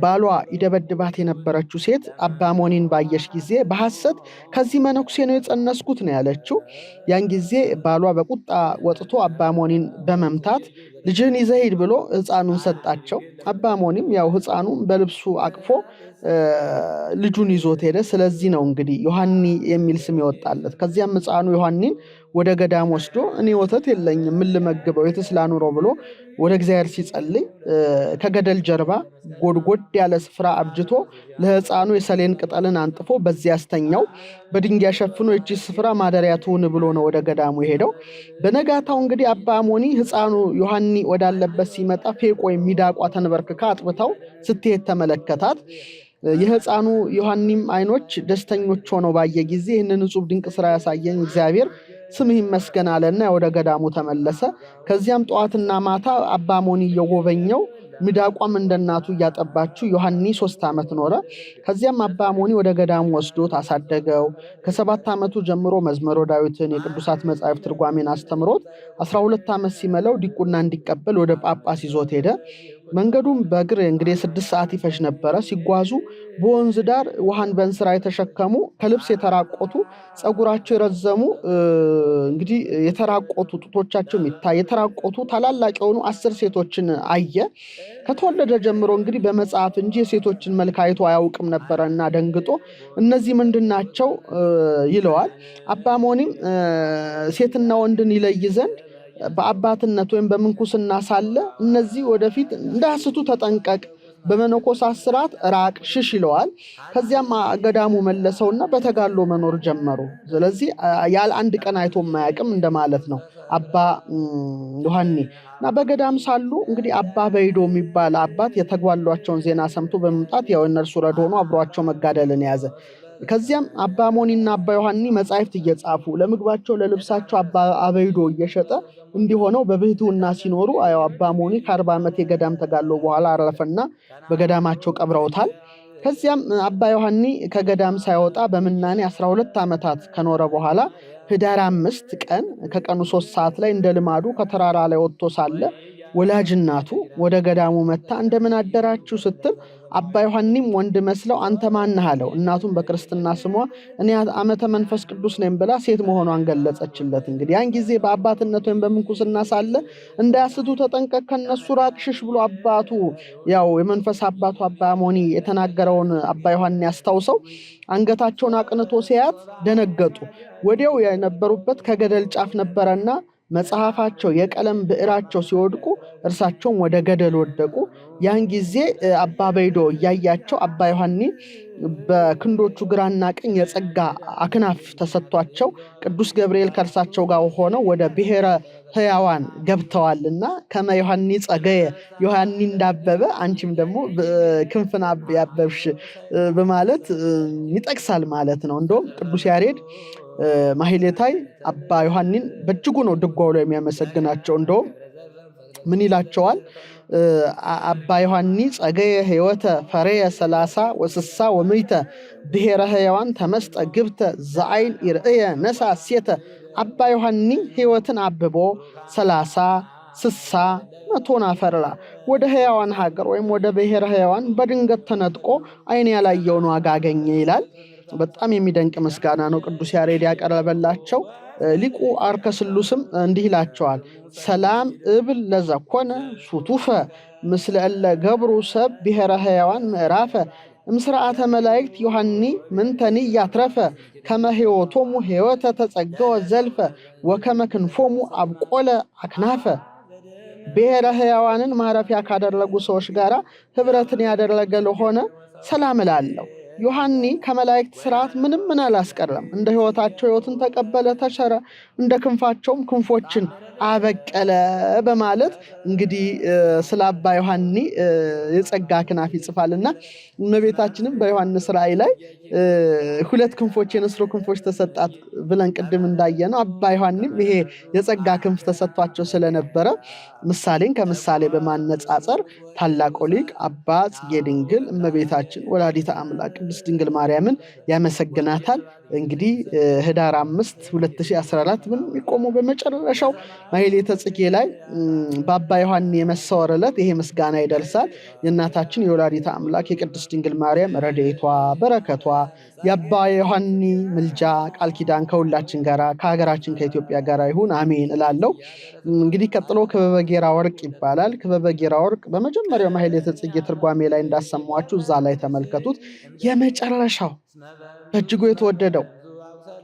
ባሏ ይደበድባት የነበረችው ሴት አባ አሞኒን ባየሽ ጊዜ በሐሰት ከዚህ መነኩሴ ነው የጸነስኩት ነው ያለችው። ያን ጊዜ ባሏ በቁጣ ወጥቶ አባ አሞኒን በመምታት ልጅህን ይዘህ ሂድ ብሎ ሕፃኑን ሰጣቸው። አባ አሞኒም ሕፃኑን በልብሱ አቅፎ ልጁን ይዞት ሄደ። ስለዚህ ነው እንግዲህ ዮሐኒ የሚል ስም ይወጣለት። ከዚያም ሕፃኑ ዮሐኒን ወደ ገዳም ወስዶ እኔ ወተት የለኝም ምን ልመግበው የትስ ላኑረው ብሎ ወደ እግዚአብሔር ሲጸልይ ከገደል ጀርባ ጎድጎድ ያለ ስፍራ አብጅቶ ለሕፃኑ የሰሌን ቅጠልን አንጥፎ በዚያ አስተኛው። በድንጋይ ሸፍኖ እቺ ስፍራ ማደሪያ ትሁን ብሎ ነው ወደ ገዳሙ ሄደው። በነጋታው እንግዲህ አባ አሞኒ ሕፃኑ ዮሐኒ ወዳለበት ሲመጣ ፌቆ የሚዳቋ ተንበርክካ አጥብታው ስትሄድ ተመለከታት። የሕፃኑ ዮሐኒም አይኖች ደስተኞች ሆነው ባየ ጊዜ ይህንን እጹብ ድንቅ ስራ ያሳየኝ እግዚአብሔር ስምህ ይመስገን አለና ወደ ገዳሙ ተመለሰ። ከዚያም ጠዋትና ማታ አባ አሞኒ እየጎበኘው ሚዳቋም እንደናቱ እያጠባችው ዮሐኒ 3 ዓመት ኖረ። ከዚያም አባ አሞኒ ወደ ገዳሙ ወስዶት አሳደገው። ከ7 ዓመቱ ጀምሮ መዝሙረ ዳዊትን የቅዱሳት መጻሕፍት ትርጓሜን አስተምሮት 12 ዓመት ሲመለው ዲቁና እንዲቀበል ወደ ጳጳስ ይዞት ሄደ። መንገዱም በእግር እንግዲህ 6 ሰዓት ይፈጅ ነበረ። ሲጓዙ በወንዝ ዳር ውሃን በእንስራ የተሸከሙ ከልብስ የተራቆቱ ጸጉራቸው የረዘሙ እንግዲህ የተራቆቱ ጡቶቻቸው የሚታይ የተራቆቱ ታላላቅ የሆኑ 10 ሴቶችን አየ። ከተወለደ ጀምሮ እንግዲህ በመጽሐፍ እንጂ የሴቶችን መልክ አይቶ አያውቅም ነበረና ደንግጦ እነዚህ ምንድናቸው ይለዋል። አባ አሞኒም ሴትና ወንድን ይለይ ዘንድ በአባትነት ወይም በምንኩስና ሳለ እነዚህ ወደፊት እንዳያስቱ ተጠንቀቅ፣ በመነኮሳት ስርዓት ራቅ፣ ሽሽ ይለዋል። ከዚያም ገዳሙ መለሰውና በተጋድሎ መኖር ጀመሩ። ስለዚህ ያለ አንድ ቀን አይቶ የማያውቅም እንደማለት ነው አባ ዮሐኒ። እና በገዳም ሳሉ እንግዲህ አባ በይዶ የሚባል አባት የተጓሏቸውን ዜና ሰምቶ በመምጣት ያው እነርሱ ረድ ሆኖ አብሯቸው መጋደልን ያዘ። ከዚያም አባ አሞኒና አባ ዮሐኒ መጻሕፍት እየጻፉ ለምግባቸው ለልብሳቸው አባ አበይዶ እየሸጠ እንዲሆነው በብሕትውና ሲኖሩ አያው አባ አሞኒ ከ40 ዓመት የገዳም ተጋድሎ በኋላ አረፈና በገዳማቸው ቀብረውታል። ከዚያም አባ ዮሐኒ ከገዳም ሳይወጣ በምናኔ 12 ዓመታት ከኖረ በኋላ ህዳር 5 ቀን ከቀኑ 3 ሰዓት ላይ እንደ ልማዱ ከተራራ ላይ ወጥቶ ሳለ ወላጅ እናቱ ወደ ገዳሙ መታ እንደምን አደራችሁ ስትል አባ ዮሐኒም ወንድ መስለው አንተ ማን ነህ አለው። እናቱም በክርስትና ስሟ እኔ ዓመተ መንፈስ ቅዱስ ነኝ ብላ ሴት መሆኗን ገለጸችለት። እንግዲህ ያን ጊዜ በአባትነት ወይም በምንኩስና ሳለ እንዳያስቱ ተጠንቀቅ፣ ከነሱ ራቅ፣ ሽሽ ብሎ አባቱ ያው የመንፈስ አባቱ አባ አሞኒ የተናገረውን አባ ዮሐኒ ያስታውሰው አንገታቸውን አቅንቶ ሲያት ደነገጡ። ወዲያው የነበሩበት ከገደል ጫፍ ነበረና መጽሐፋቸው የቀለም ብዕራቸው ሲወድቁ እርሳቸውም ወደ ገደል ወደቁ። ያን ጊዜ አባ በይዶ እያያቸው አባ ዮሐኒ በክንዶቹ ግራና ቀኝ የጸጋ አክናፍ ተሰጥቷቸው ቅዱስ ገብርኤል ከእርሳቸው ጋር ሆነው ወደ ብሔረ ሕያዋን ገብተዋልና ከመ ዮሐኒ ጸገየ ዮሐኒ እንዳበበ አንቺም ደግሞ ክንፍን ያበብሽ በማለት ይጠቅሳል ማለት ነው። እንደውም ቅዱስ ያሬድ ማህሌታይ አባ ዮሐኒን በእጅጉ ነው ድጓው ላይ የሚያመሰግናቸው። እንደውም ምን ይላቸዋል? አባ ዮሐኒ ጸገየ ሕይወተ ፈሬየ 30 ወ60 ወምይተ ብሔረ ሕያዋን ተመስጠ ግብተ ዘአይን ይርእየ ነሳ ሴተ። አባ ዮሐኒ ሕይወትን አብቦ 30 60 መቶን አፈራ። ወደ ሕያዋን ሀገር ወይም ወደ ብሔረ ሕያዋን በድንገት ተነጥቆ አይን ያላየውን ዋጋ አገኘ ይላል። በጣም የሚደንቅ ምስጋና ነው ቅዱስ ያሬድ ያቀረበላቸው። ሊቁ አርከስሉስም እንዲህ ይላቸዋል። ሰላም እብል ለዘኮነ ሱቱፈ ምስለ እለ ገብሩ ሰብ ብሔረ ሕያዋን ምዕራፈ እምስርዓተ መላእክት ዮሐኒ ምንተኒ ያትረፈ ከመ ሕይወቶሙ ሕይወተ ተጸገወ ዘልፈ ወከመ ክንፎሙ አብቆለ አክናፈ። ብሔረ ሕያዋንን ማረፊያ ካደረጉ ሰዎች ጋር ህብረትን ያደረገ ለሆነ ሰላም እላለሁ። ዮሐኒ ከመላእክት ስርዓት ምንም ምን አላስቀረም። እንደ ሕይወታቸው ሕይወትን ተቀበለ፣ ተሸረ፣ እንደ ክንፋቸውም ክንፎችን አበቀለ በማለት እንግዲህ ስለ አባ ዮሐኒ የጸጋ ክናፍ ይጽፋልና እመቤታችንም በዮሐንስ ራእይ ላይ 2 ክንፎች የንስሮ ክንፎች ተሰጣት ብለን ቅድም እንዳየነው አባ ዮሐኒም ይሄ የጸጋ ክንፍ ተሰጥቷቸው ስለነበረ ምሳሌን ከምሳሌ በማነጻጸር ታላቁ ሊቅ አባ ጽጌ ድንግል እመቤታችን ወላዲተ አምላክ ቅድስት ድንግል ማርያምን ያመሰግናታል። እንግዲህ ህዳር 5 2014 ምን የሚቆመው በመጨረሻው ማህሌተ ጽጌ ላይ በአባ ዮሐኒ የመሰወር ዕለት ይሄ ምስጋና ይደርሳል። የእናታችን የወላዲተ አምላክ የቅድስት ድንግል ማርያም ረድኤቷ በረከቷ የአባ ዮሐኒ ምልጃ ቃል ኪዳን ከሁላችን ጋር ከሀገራችን ከኢትዮጵያ ጋር ይሁን አሜን እላለሁ። እንግዲህ ቀጥሎ ክበበ ጌራ ወርቅ ይባላል። ክበበ ጌራ ወርቅ በመጀመሪያው ማህሌተ ጽጌ ትርጓሜ ላይ እንዳሰማችሁ እዛ ላይ ተመልከቱት። የመጨረሻው በእጅጉ የተወደደው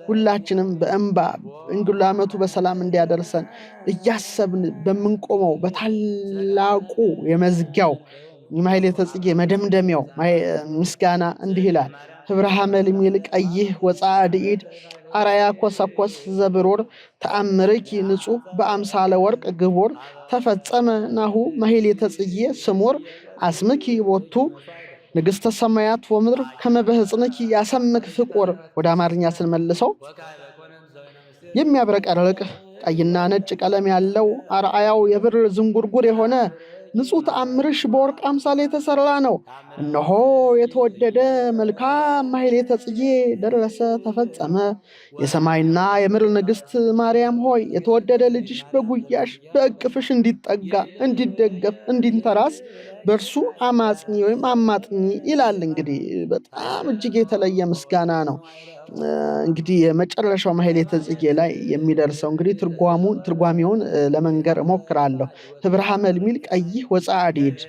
ሁላችንም በእንባ እንግዲህ ዓመቱ በሰላም እንዲያደርሰን እያሰብን በምንቆመው በታላቁ የመዝጊያው ማህሌተ ጽጌ መደምደሚያው ምስጋና እንዲህ ይላል። ህብረሃ መልሚል ቀይህ ወጻድኢድ አራያ ኮሰኮስ ዘብሮር ተአምርኪ ንጹህ በአምሳለ ወርቅ ግቦር ተፈጸመ ናሁ ማህሌተ ጽጌ ስሙር አስምኪ ቦቱ ንግሥተ ሰማያት ወምድር ከመበህጽንኪ ያሰምክ ፍቁር። ወደ አማርኛ ስንመልሰው የሚያብረቀርቅ ቀይና ነጭ ቀለም ያለው አርአያው የብር ዝንጉርጉር የሆነ ንጹሕ ተአምርሽ በወርቅ አምሳል የተሰራ ነው። እነሆ የተወደደ መልካም ማሕሌተ ጽጌ ደረሰ ተፈጸመ። የሰማይና የምድር ንግሥት ማርያም ሆይ የተወደደ ልጅሽ በጉያሽ በእቅፍሽ እንዲጠጋ እንዲደገፍ እንዲንተራስ በእርሱ አማጽኚ ወይም አማጥኚ ይላል። እንግዲህ በጣም እጅግ የተለየ ምስጋና ነው። እንግዲህ የመጨረሻው ማሕሌተ ጽጌ ላይ የሚደርሰው እንግዲህ ትርጓሜውን ለመንገር እሞክራለሁ። ህብርሃ መልሚል ቀይህ ወጻዕዲድ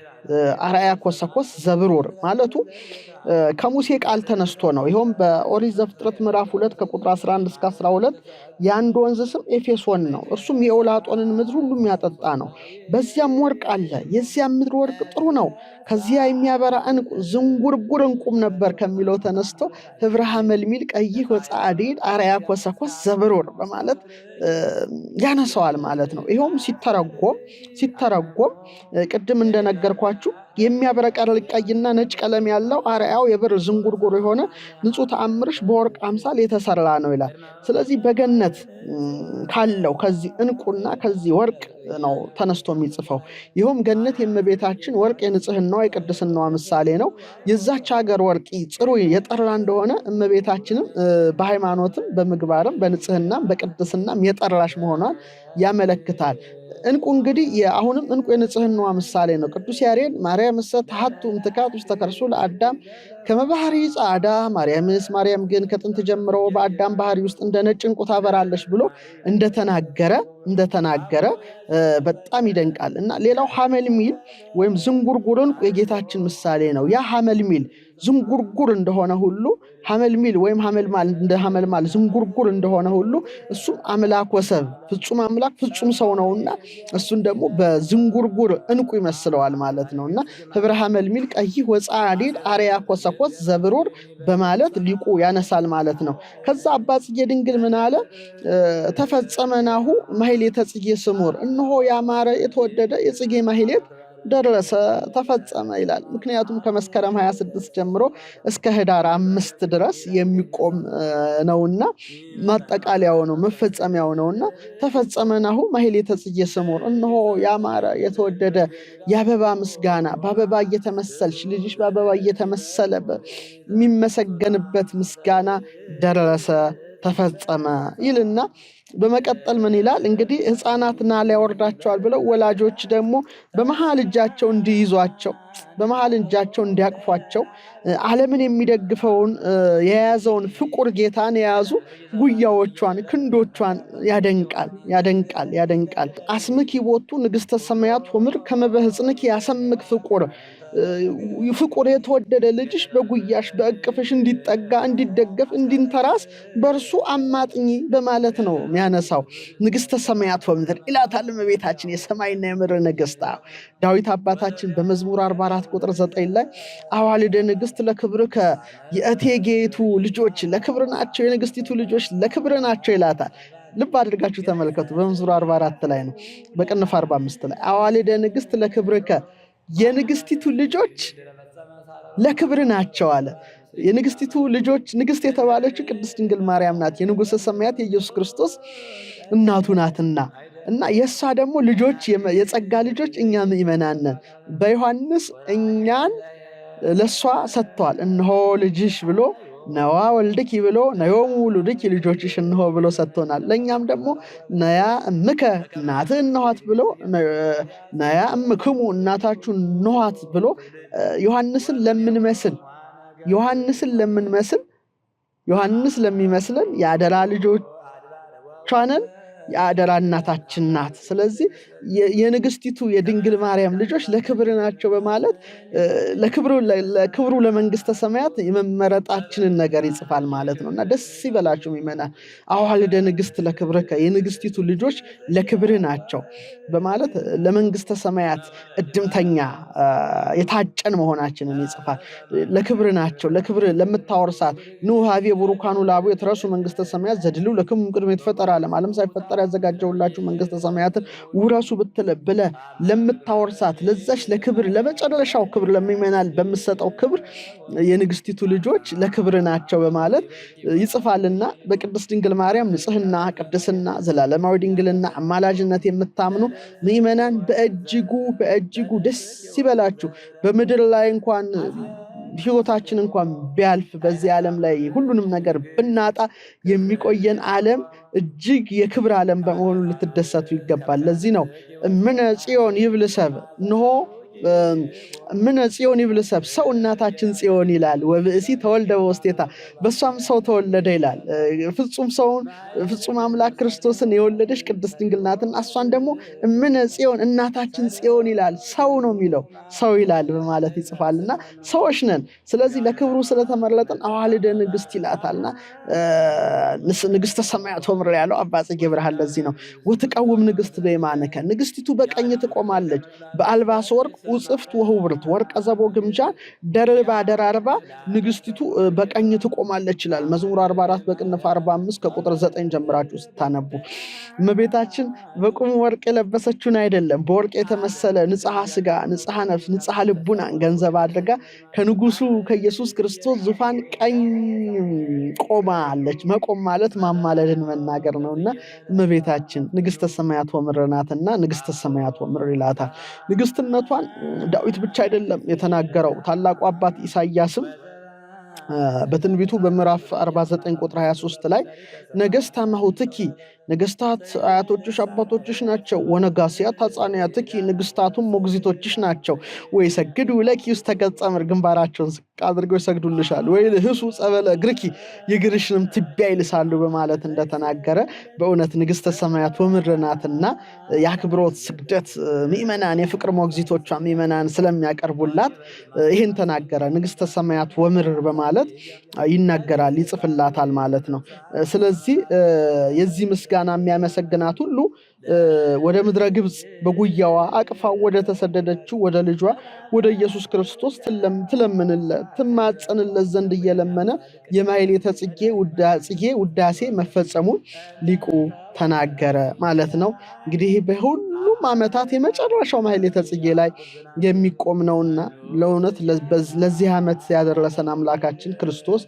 አርአያ ኮሰኮስ ዘብሩር ማለቱ ከሙሴ ቃል ተነስቶ ነው። ይኸውም በኦሪት ዘፍጥረት ምዕራፍ 2 ከቁጥር 11 እስከ 12 የአንድ ወንዝ ስም ኤፌሶን ነው። እርሱም የኤውላጦንን ምድር ሁሉ የሚያጠጣ ነው። በዚያም ወርቅ አለ፣ የዚያም ምድር ወርቅ ጥሩ ነው፣ ከዚያ የሚያበራ ዕንቁ ዝንጉርጉር ዕንቁም ነበር ከሚለው ተነስቶ ህብርሃ መልሚል ቀይህ ወጻዕዲድ አርአያ ኮሰኮስ ዘብሩር በማለት ያነሰዋል ማለት ነው። ይኸውም ሲተረጎም ቅድም እንደነገርኳችሁ የሚያብረቀርቅ ቀይና ነጭ ቀለም ያለው አርአያው የብር ዝንጉርጉር የሆነ ንጹሕ ተአምርሽ በወርቅ አምሳል የተሰራ ነው ይላል። ስለዚህ በገነት ካለው ከዚህ ዕንቁና ከዚህ ወርቅ ነው ተነስቶ የሚጽፈው። ይኸውም ገነት የእመቤታችን ወርቅ የንጽህናዋ የቅድስናዋ ምሳሌ ነው። የዛች ሀገር ወርቅ ጽሩ የጠራ እንደሆነ እመቤታችንም በሃይማኖትም በምግባርም በንጽህናም በቅድስናም የጠራሽ መሆኗን ያመለክታል። ዕንቁ እንግዲህ አሁንም ዕንቁ የንጽህናዋ ምሳሌ ነው። ቅዱስ ያሬድ ማርያም እሰ ተሐቱ እምትካት ውስተ ከርሱ ለአዳም ከመ ባሕሪ ጻዕዳ ማርያም ግን ከጥንት ጀምሮ በአዳም ባህሪ ውስጥ እንደ ነጭ ዕንቁ ታበራለች ብሎ እንደተናገረ በጣም ይደንቃል። እና ሌላው ሐመልሚል ወይም ዝንጉርጉር ዕንቁ የጌታችን ምሳሌ ነው። ያ ሐመልሚል ዝንጉርጉር እንደሆነ ሁሉ ሐመልሚል ወይም ሐመልማል እንደ ሐመልማል ዝንጉርጉር እንደሆነ ሁሉ እሱም አምላክ ወሰብ ፍጹም አምላክ ፍጹም ሰው ነውና እሱን ደግሞ በዝንጉርጉር ዕንቁ ይመስለዋል ማለት ነውና ህብረ ሐመልሚል ቀይህ ወጻዕዲድ አርአያ ኮሰኮስ ዘብሩር በማለት ሊቁ ያነሳል ማለት ነው። ከዛ አባ ጽጌ ድንግል ምን አለ? ተፈጸመ ናሁ ማሕሌተ ጽጌ ስሙር፣ እነሆ ያማረ የተወደደ የጽጌ ማሕሌት ደረሰ ተፈጸመ ይላል። ምክንያቱም ከመስከረም 26 ጀምሮ እስከ ህዳር 5 ድረስ የሚቆም ነውና ማጠቃለያው ነው መፈጸሚያው ነውና ተፈጸመ ናሁ ማሕሌተ ጽጌ ስሙር፣ እነሆ ያማረ የተወደደ የአበባ ምስጋና በአበባ እየተመሰልሽ ልጅሽ በአበባ እየተመሰለ የሚመሰገንበት ምስጋና ደረሰ ተፈጸመ ይልና በመቀጠል ምን ይላል? እንግዲህ ሕፃናት ናላ ያወርዳቸዋል ብለው ወላጆች ደግሞ በመሃል እጃቸው እንዲይዟቸው በመሃል እጃቸው እንዲያቅፏቸው ዓለምን የሚደግፈውን የያዘውን ፍቁር ጌታን የያዙ ጉያዎቿን ክንዶቿን ያደንቃል። አስምኪ ቦቱ ንግሥተ ሰማያት ወምድር ከመ በሕፅንኪ ያሰምክ ፍቁር የተወደደ ልጅሽ በጉያሽ በእቅፍሽ እንዲጠጋ እንዲደገፍ እንዲንተራስ በእርሱ አማጥኚ በማለት ነው የሚያነሳው። ንግሥተ ሰማያት ወምድር ይላታል እመቤታችን የሰማይና የምድር ንግሥት። ዳዊት አባታችን በመዝሙር 44 ቁጥር 9 ላይ አዋልደ ንግሥት ለክብርከ የእቴጌይቱ ልጆች ለክብር ናቸው፣ የንግሥቲቱ ልጆች ለክብር ናቸው ይላታል። ልብ አድርጋችሁ ተመልከቱ። በመዝሙር 44 ላይ ነው። በቅንፍ 45 ላይ አዋልደ ንግሥት ለክብርከ የንግሥቲቱ ልጆች ለክብር ናቸው አለ። የንግሥቲቱ ልጆች ንግሥት የተባለችው ቅድስት ድንግል ማርያም ናት። የንጉሠ ሰማያት የኢየሱስ ክርስቶስ እናቱ ናትና እና የእሷ ደግሞ ልጆች የጸጋ ልጆች እኛ ምእመናን ነን። በዮሐንስ እኛን ለእሷ ሰጥቷል። እነሆ ልጅሽ ብሎ ነዋ ወልድኪ ብሎ ነዮሙ ውሉድኪ ልጆችሽ እንሆ ብሎ ሰጥቶናል። ለእኛም ደግሞ ነያ እምከ እናትህ እንኋት ብሎ ነያ እምክሙ እናታችሁ እንኋት ብሎ ዮሐንስን ለሚመስለን የአደራ ልጆቿ ነን፣ የአደራ እናታችን ናት። ስለዚህ የንግሥቲቱ የድንግል ማርያም ልጆች ለክብር ናቸው በማለት ለክብሩ ለመንግሥተ ሰማያት የመመረጣችንን ነገር ይጽፋል ማለት ነው። እና ደስ ይበላችሁ ምእመናን፣ አዋልደ ንግሥት ለክብርከ የንግሥቲቱ ልጆች ለክብር ናቸው በማለት ለመንግሥተ ሰማያት እድምተኛ የታጨን መሆናችንን ይጽፋል። ለክብር ናቸው፣ ለክብር ለምታወርሳት ኑ ሀቤ ቡሩካኑ ላቡ የተረሱ መንግሥተ ሰማያት ዘድልው ለክሙ ቅድመ የተፈጠረ ዓለም ሳይፈጠር ሳይፈጠር ያዘጋጀውላችሁ መንግስተ ሰማያትን ውረሱ ብለ ለምታወርሳት ለዛች ለክብር ለመጨረሻው ክብር ለሚመናል በምሰጠው ክብር የንግስቲቱ ልጆች ለክብር ናቸው በማለት ይጽፋልና በቅድስት ድንግል ማርያም ንጽህና፣ ቅድስና፣ ዘላለማዊ ድንግልና፣ አማላጅነት የምታምኑ ምእመናን በእጅጉ ደስ ይበላችሁ። በምድር ላይ እንኳን ህይወታችን እንኳን ቢያልፍ በዚህ ዓለም ላይ ሁሉንም ነገር ብናጣ የሚቆየን ዓለም እጅግ የክብር ዓለም በመሆኑ ልትደሰቱ ይገባል። ለዚህ ነው እምነ ጽዮን ይብል ሰብእ እንሆ ምን ጽዮን ይብል ሰብእ ሰው እናታችን ጽዮን ይላል። ወብእሲ ተወልደ በውስቴታ በሷም ሰው ተወለደ ይላል። ፍጹም ሰውን ፍጹም አምላክ ክርስቶስን የወለደች ቅድስት ድንግል ናትና እሷን ደግሞ ምን ጽዮን እናታችን ጽዮን ይላል። ሰው ነው የሚለው ሰው ይላል በማለት ይጽፋልና ሰዎች ነን። ስለዚህ ለክብሩ ስለተመረጠን አዋልደ ንግስት ይላታልና ንግስተ ሰማያት ወምር ያለው አባ ጽጌ ብርሃን ለዚህ ነው ወትቀውም ንግስት በየማነከ ንግስቲቱ በቀኝ ትቆማለች በአልባሰ ወርቅ ውጽፍት ወህብርት ወርቀ ዘቦ ግምጃ ደራርባ ንግስቲቱ በቀኝ ትቆማለች ይላል መዝሙር 44 በቅንፍ 45 ከቁጥር 9 ጀምራችሁ ስታነቡ እመቤታችን በቁም ወርቅ የለበሰችውን አይደለም በወርቅ የተመሰለ ንጽሐ ስጋ ንጽሐ ነፍስ ንጽሐ ልቡና ገንዘብ አድርጋ ከንጉሱ ከኢየሱስ ክርስቶስ ዙፋን ቀኝ ቆማለች። መቆም ማለት ማማለድን መናገር ነውና እመቤታችን ንግስተ ሰማያት ወምር ናትና ንግስተ ሰማያት ወምር ይላታል። ንግስትነቷን ዳዊት ብቻ አይደለም የተናገረው ታላቁ አባት ኢሳይያስም በትንቢቱ በምዕራፍ 49 ቁጥር 23 ላይ ነገስታ ማሁትኪ ነገስታት አያቶችሽ አባቶችሽ ናቸው ወነጋሲያት አጻንያትኪ ንግስታቱም ሞግዚቶችሽ ናቸው ወይ ሰግዱ ለኪ ውስጥ ተገጸምር ግንባራቸውን ዝቅ አድርገው ይሰግዱልሻል ወይ ልህሱ ጸበለ እግርኪ የእግርሽንም ትቢያ ይልሳሉ በማለት እንደተናገረ በእውነት ንግስተ ሰማያት ወምድር ናትና የአክብሮት ስግደት ምእመናን የፍቅር ሞግዚቶቿ ምእመናን ስለሚያቀርቡላት ይህን ተናገረ። ንግስተ ሰማያት ወምድር በማለት ይናገራል ይጽፍላታል ማለት ነው። ስለዚህ የዚህ ምስጋና የሚያመሰግናት ሁሉ ወደ ምድረ ግብጽ በጉያዋ አቅፋው ወደ ተሰደደችው ወደ ልጇ ወደ ኢየሱስ ክርስቶስ ትለምንለት ትማጸንለት ዘንድ እየለመነ የማሕሌተ ጽጌ ውዳሴ መፈጸሙን ሊቁ ተናገረ ማለት ነው። እንግዲህ በሁሉም ዓመታት የመጨረሻው ማሕሌተ ጽጌ ላይ የሚቆም ነውና ለእውነት ለዚህ ዓመት ያደረሰን አምላካችን ክርስቶስ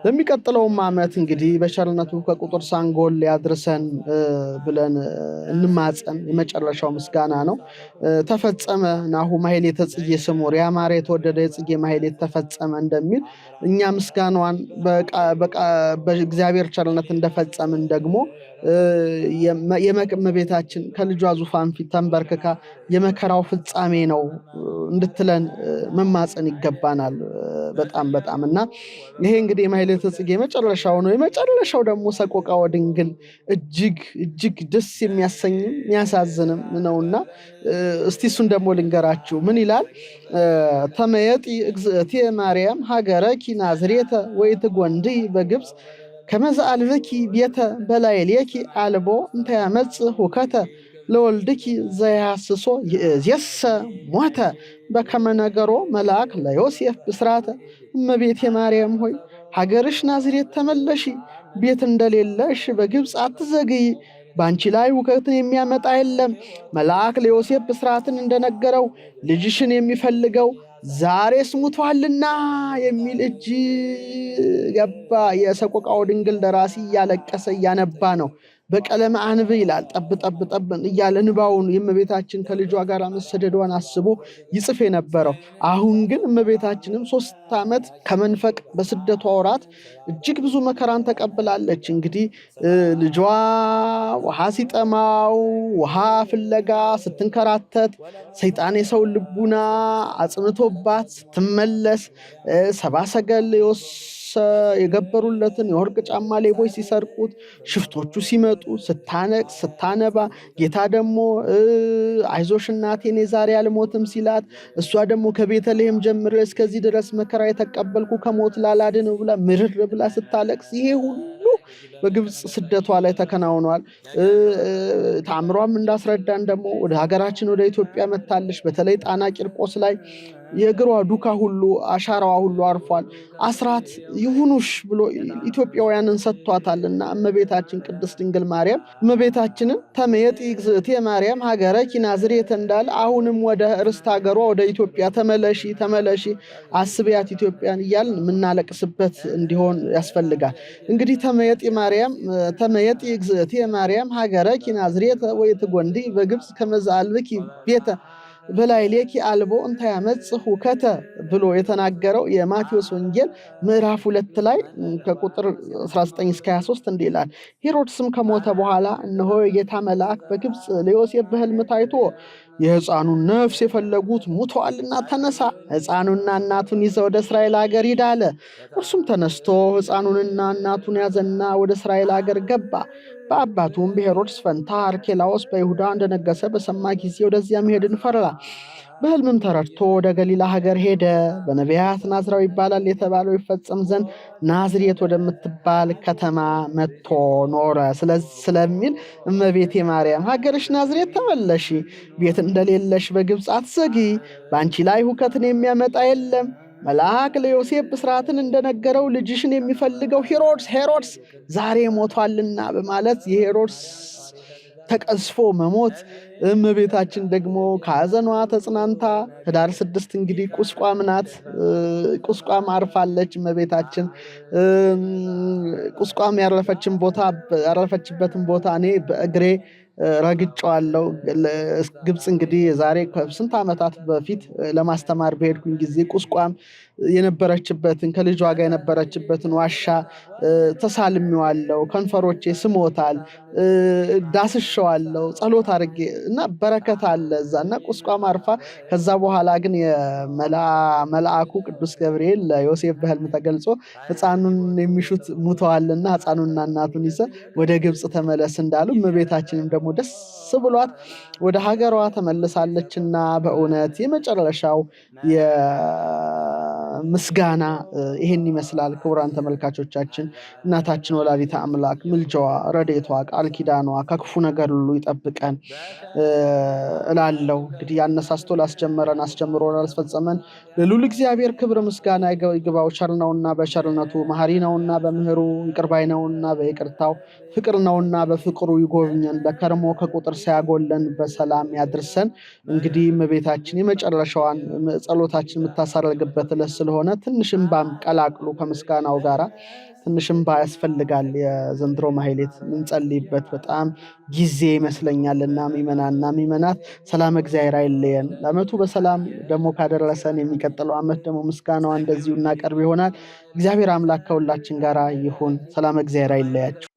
ለሚቀጥለውም ዓመት እንግዲህ በቸርነቱ ከቁጥር ሳንጎል ያድርሰን ብለን እንማጸን። የመጨረሻው ምስጋና ነው። ተፈጸመ ናሁ ማሕሌተ ጽጌ ስሙር ያማረ የተወደደ የጽጌ ማሕሌት ተፈጸመ እንደሚል እኛ ምስጋናዋን በእግዚአብሔር ቸርነት እንደፈጸምን ደግሞ የእመቤታችን ከልጇ ዙፋን ፊት ተንበርክካ የመከራው ፍጻሜ ነው እንድትለን መማጸን ይገባናል። በጣም እና ይሄ እንግዲህ የማሕሌተ ጽጌ የመጨረሻው ነው። የመጨረሻው ደግሞ ሰቆቃወ ድንግል እጅግ ደስ የሚያሰኝም የሚያሳዝንም ነውና እስቲ እሱን ደግሞ ልንገራችሁ። ምን ይላል? ተመየጢ እግዝእትየ ማርያም ሀገረኪ ናዝሬተ ወኢትጎንድይ በግብፅ ከመዛአልብኪ ቤተ በላዕሌኪ አልቦ እንተ ያመጽእ ሁከተ ለወልድኪ ዘያስሶ ይእዜሰ ሞተ በከመ ነገሮ መልአክ ለዮሴፍ ብስራተ። እመቤቴ ማርያም ሆይ ሀገርሽ ናዝሬት ተመለሺ፣ ቤት እንደሌለሽ በግብፅ አትዘግይ። በአንቺ ላይ ውከትን የሚያመጣ የለም። መልአክ ለዮሴፍ ብስራትን እንደነገረው ልጅሽን የሚፈልገው ዛሬስ ሙቷልና የሚል እጅ ገባ። የሰቆቃወ ድንግል ደራሲ እያለቀሰ እያነባ ነው። በቀለመ አንብ ይላል ጠብ እያለ እንባውን የእመቤታችን ከልጇ ጋር መሰደዷን አስቦ ይጽፍ የነበረው። አሁን ግን እመቤታችንም 3 ዓመት ከመንፈቅ በስደቷ ወራት እጅግ ብዙ መከራን ተቀብላለች። እንግዲህ ልጇ ውሃ ሲጠማው ውሃ ፍለጋ ስትንከራተት ሰይጣን የሰው ልቡና አጽንቶባት ስትመለስ ሰብአ ሰገል የገበሩለትን የወርቅ ጫማ ሌቦች ሲሰርቁት ሽፍቶቹ ሲመጡ ስታነቅስ ስታነባ ጌታ ደግሞ አይዞሽ እናቴ እኔ ዛሬ አልሞትም ሲላት እሷ ደግሞ ከቤተልሔም ጀምሬ እስከዚህ ድረስ መከራ የተቀበልኩ ከሞት ላላድን ብላ ምርር ብላ ስታለቅስ ይሄ ሁሉ በግብፅ ስደቷ ላይ ተከናውኗል። ተአምሯም እንዳስረዳን ደግሞ ወደ ሀገራችን ወደ ኢትዮጵያ መታለች። በተለይ ጣና ቂርቆስ ላይ የእግሯ ዱካ ሁሉ አሻራዋ ሁሉ አርፏል። አስራት ይሁኑሽ ብሎ ኢትዮጵያውያንን ሰጥቷታልና እመቤታችን ቅድስት ድንግል ማርያም እመቤታችንን ተመየጢ እግዝእቴ ማርያም ሀገረኪ ናዝሬት እንዳለ አሁንም ወደ ርስት ሀገሯ ወደ ኢትዮጵያ ተመለሺ ተመለሺ አስቢያት ኢትዮጵያን እያልን የምናለቅስበት እንዲሆን ያስፈልጋል። እንግዲህ ተመየጢ እግዝእቴ ማርያም ሀገረኪ ናዝሬት ወይትጎንዲ በግብፅ ከመዛልብኪ ቤተ በላዕሌኪ አልቦ እንተ ያመጽእ ሁከተ ብሎ የተናገረው የማቴዎስ ወንጌል ምዕራፍ 2 ላይ ከቁጥር 19 እስከ 23 እንዲህ ይላል። ሄሮድስም ከሞተ በኋላ እነሆ የጌታ መልአክ በግብፅ ለዮሴፍ በሕልም ታይቶ የሕፃኑን ነፍስ የፈለጉት ሙተዋልና ተነሳ፣ ሕፃኑንና እናቱን ይዘህ ወደ እስራኤል ሀገር ሂድ አለ። እርሱም ተነስቶ ሕፃኑንና እናቱን ያዘና ወደ እስራኤል ሀገር ገባ። በአባቱም በሄሮድስ ፈንታ አርኬላዎስ በይሁዳ እንደነገሰ በሰማ ጊዜ ወደዚያ መሄድን ፈራ። በሕልምም ተረድቶ ወደ ገሊላ ሀገር ሄደ። በነቢያት ናዝራዊ ይባላል የተባለው ይፈጸም ዘንድ ናዝሬት ወደምትባል ከተማ መጥቶ ኖረ ስለሚል እመቤቴ ማርያም ሀገርሽ ናዝሬት ተመለሺ፣ ቤት እንደሌለሽ በግብፅ አትዘጊ፣ በአንቺ ላይ ሁከትን የሚያመጣ የለም። መልአክ ለዮሴፍ ብስራትን እንደነገረው ልጅሽን የሚፈልገው ሄሮድስ ዛሬ ሞቷልና በማለት የሄሮድስ ተቀስፎ መሞት እመቤታችን ደግሞ ከሐዘኗ ተጽናንታ ህዳር 6 እንግዲህ ቁስቋም ናት። ቁስቋም አርፋለች እመቤታችን። ቁስቋም ያረፈችበትን ቦታ እኔ በእግሬ ረግጬዋለሁ። ግብፅ እንግዲህ ዛሬ ከስንት ዓመታት በፊት ለማስተማር በሄድኩኝ ጊዜ ቁስቋም የነበረችበትን ከልጇ ጋር የነበረችበትን ዋሻ ተሳልሜዋለሁ። ከንፈሮቼ ስሞታል፣ ዳስሸዋለሁ፣ ጸሎት አድርጌ እና በረከት አለ እዛ እና ቁስቋም አርፋ ከዛ በኋላ ግን መልአኩ ቅዱስ ገብርኤል ለዮሴፍ በሕልም ተገልጾ ሕፃኑን የሚሹት ሙተዋልና ሕፃኑንና እናቱን ይዘ ወደ ግብፅ ተመለስ እንዳሉ እመቤታችንም ደግሞ ደስ ብሏት ወደ ሀገሯ ተመልሳለችና በእውነት የመጨረሻው ምስጋና ይሄን ይመስላል። ክቡራን ተመልካቾቻችን እናታችን ወላዲተ አምላክ ምልጃዋ፣ ረድኤቷ፣ ቃል ኪዳኗ ከክፉ ነገር ሁሉ ይጠብቀን እላለሁ። እንግዲህ ያነሳስቶ ላስጀመረን አስጀምሮ ላስፈጸመን ለልዑል እግዚአብሔር ክብር ምስጋና ይግባው። ቸር ነውና በቸርነቱ፣ መሐሪ ነውና በምህሩ፣ ይቅር ባይ ነውና በይቅርታው፣ ፍቅር ነውና በፍቅሩ ይጎብኘን። ለከርሞ ከቁጥር ሳያጎለን በሰላም ያድርሰን። እንግዲህ እመቤታችን የመጨረሻዋን ጸሎታችን የምታሳርግበት ዕለት ስለሆነ ትንሽ እንባም ቀላቅሉ ከምስጋናው ጋራ። ትንሽ እንባ ያስፈልጋል። የዘንድሮ ማህሌት እንጸልይበት በጣም ጊዜ ይመስለኛልና ምእመናንና ምእመናት ሰላም እግዚአብሔር አይለየን። ለዓመቱ በሰላም ደግሞ ካደረሰን የሚቀጥለው ዓመት ደግሞ ምስጋናዋ እንደዚሁ እናቀርብ ይሆናል። እግዚአብሔር አምላክ ከሁላችን ጋር ይሁን። ሰላም እግዚአብሔር አይለያችሁ።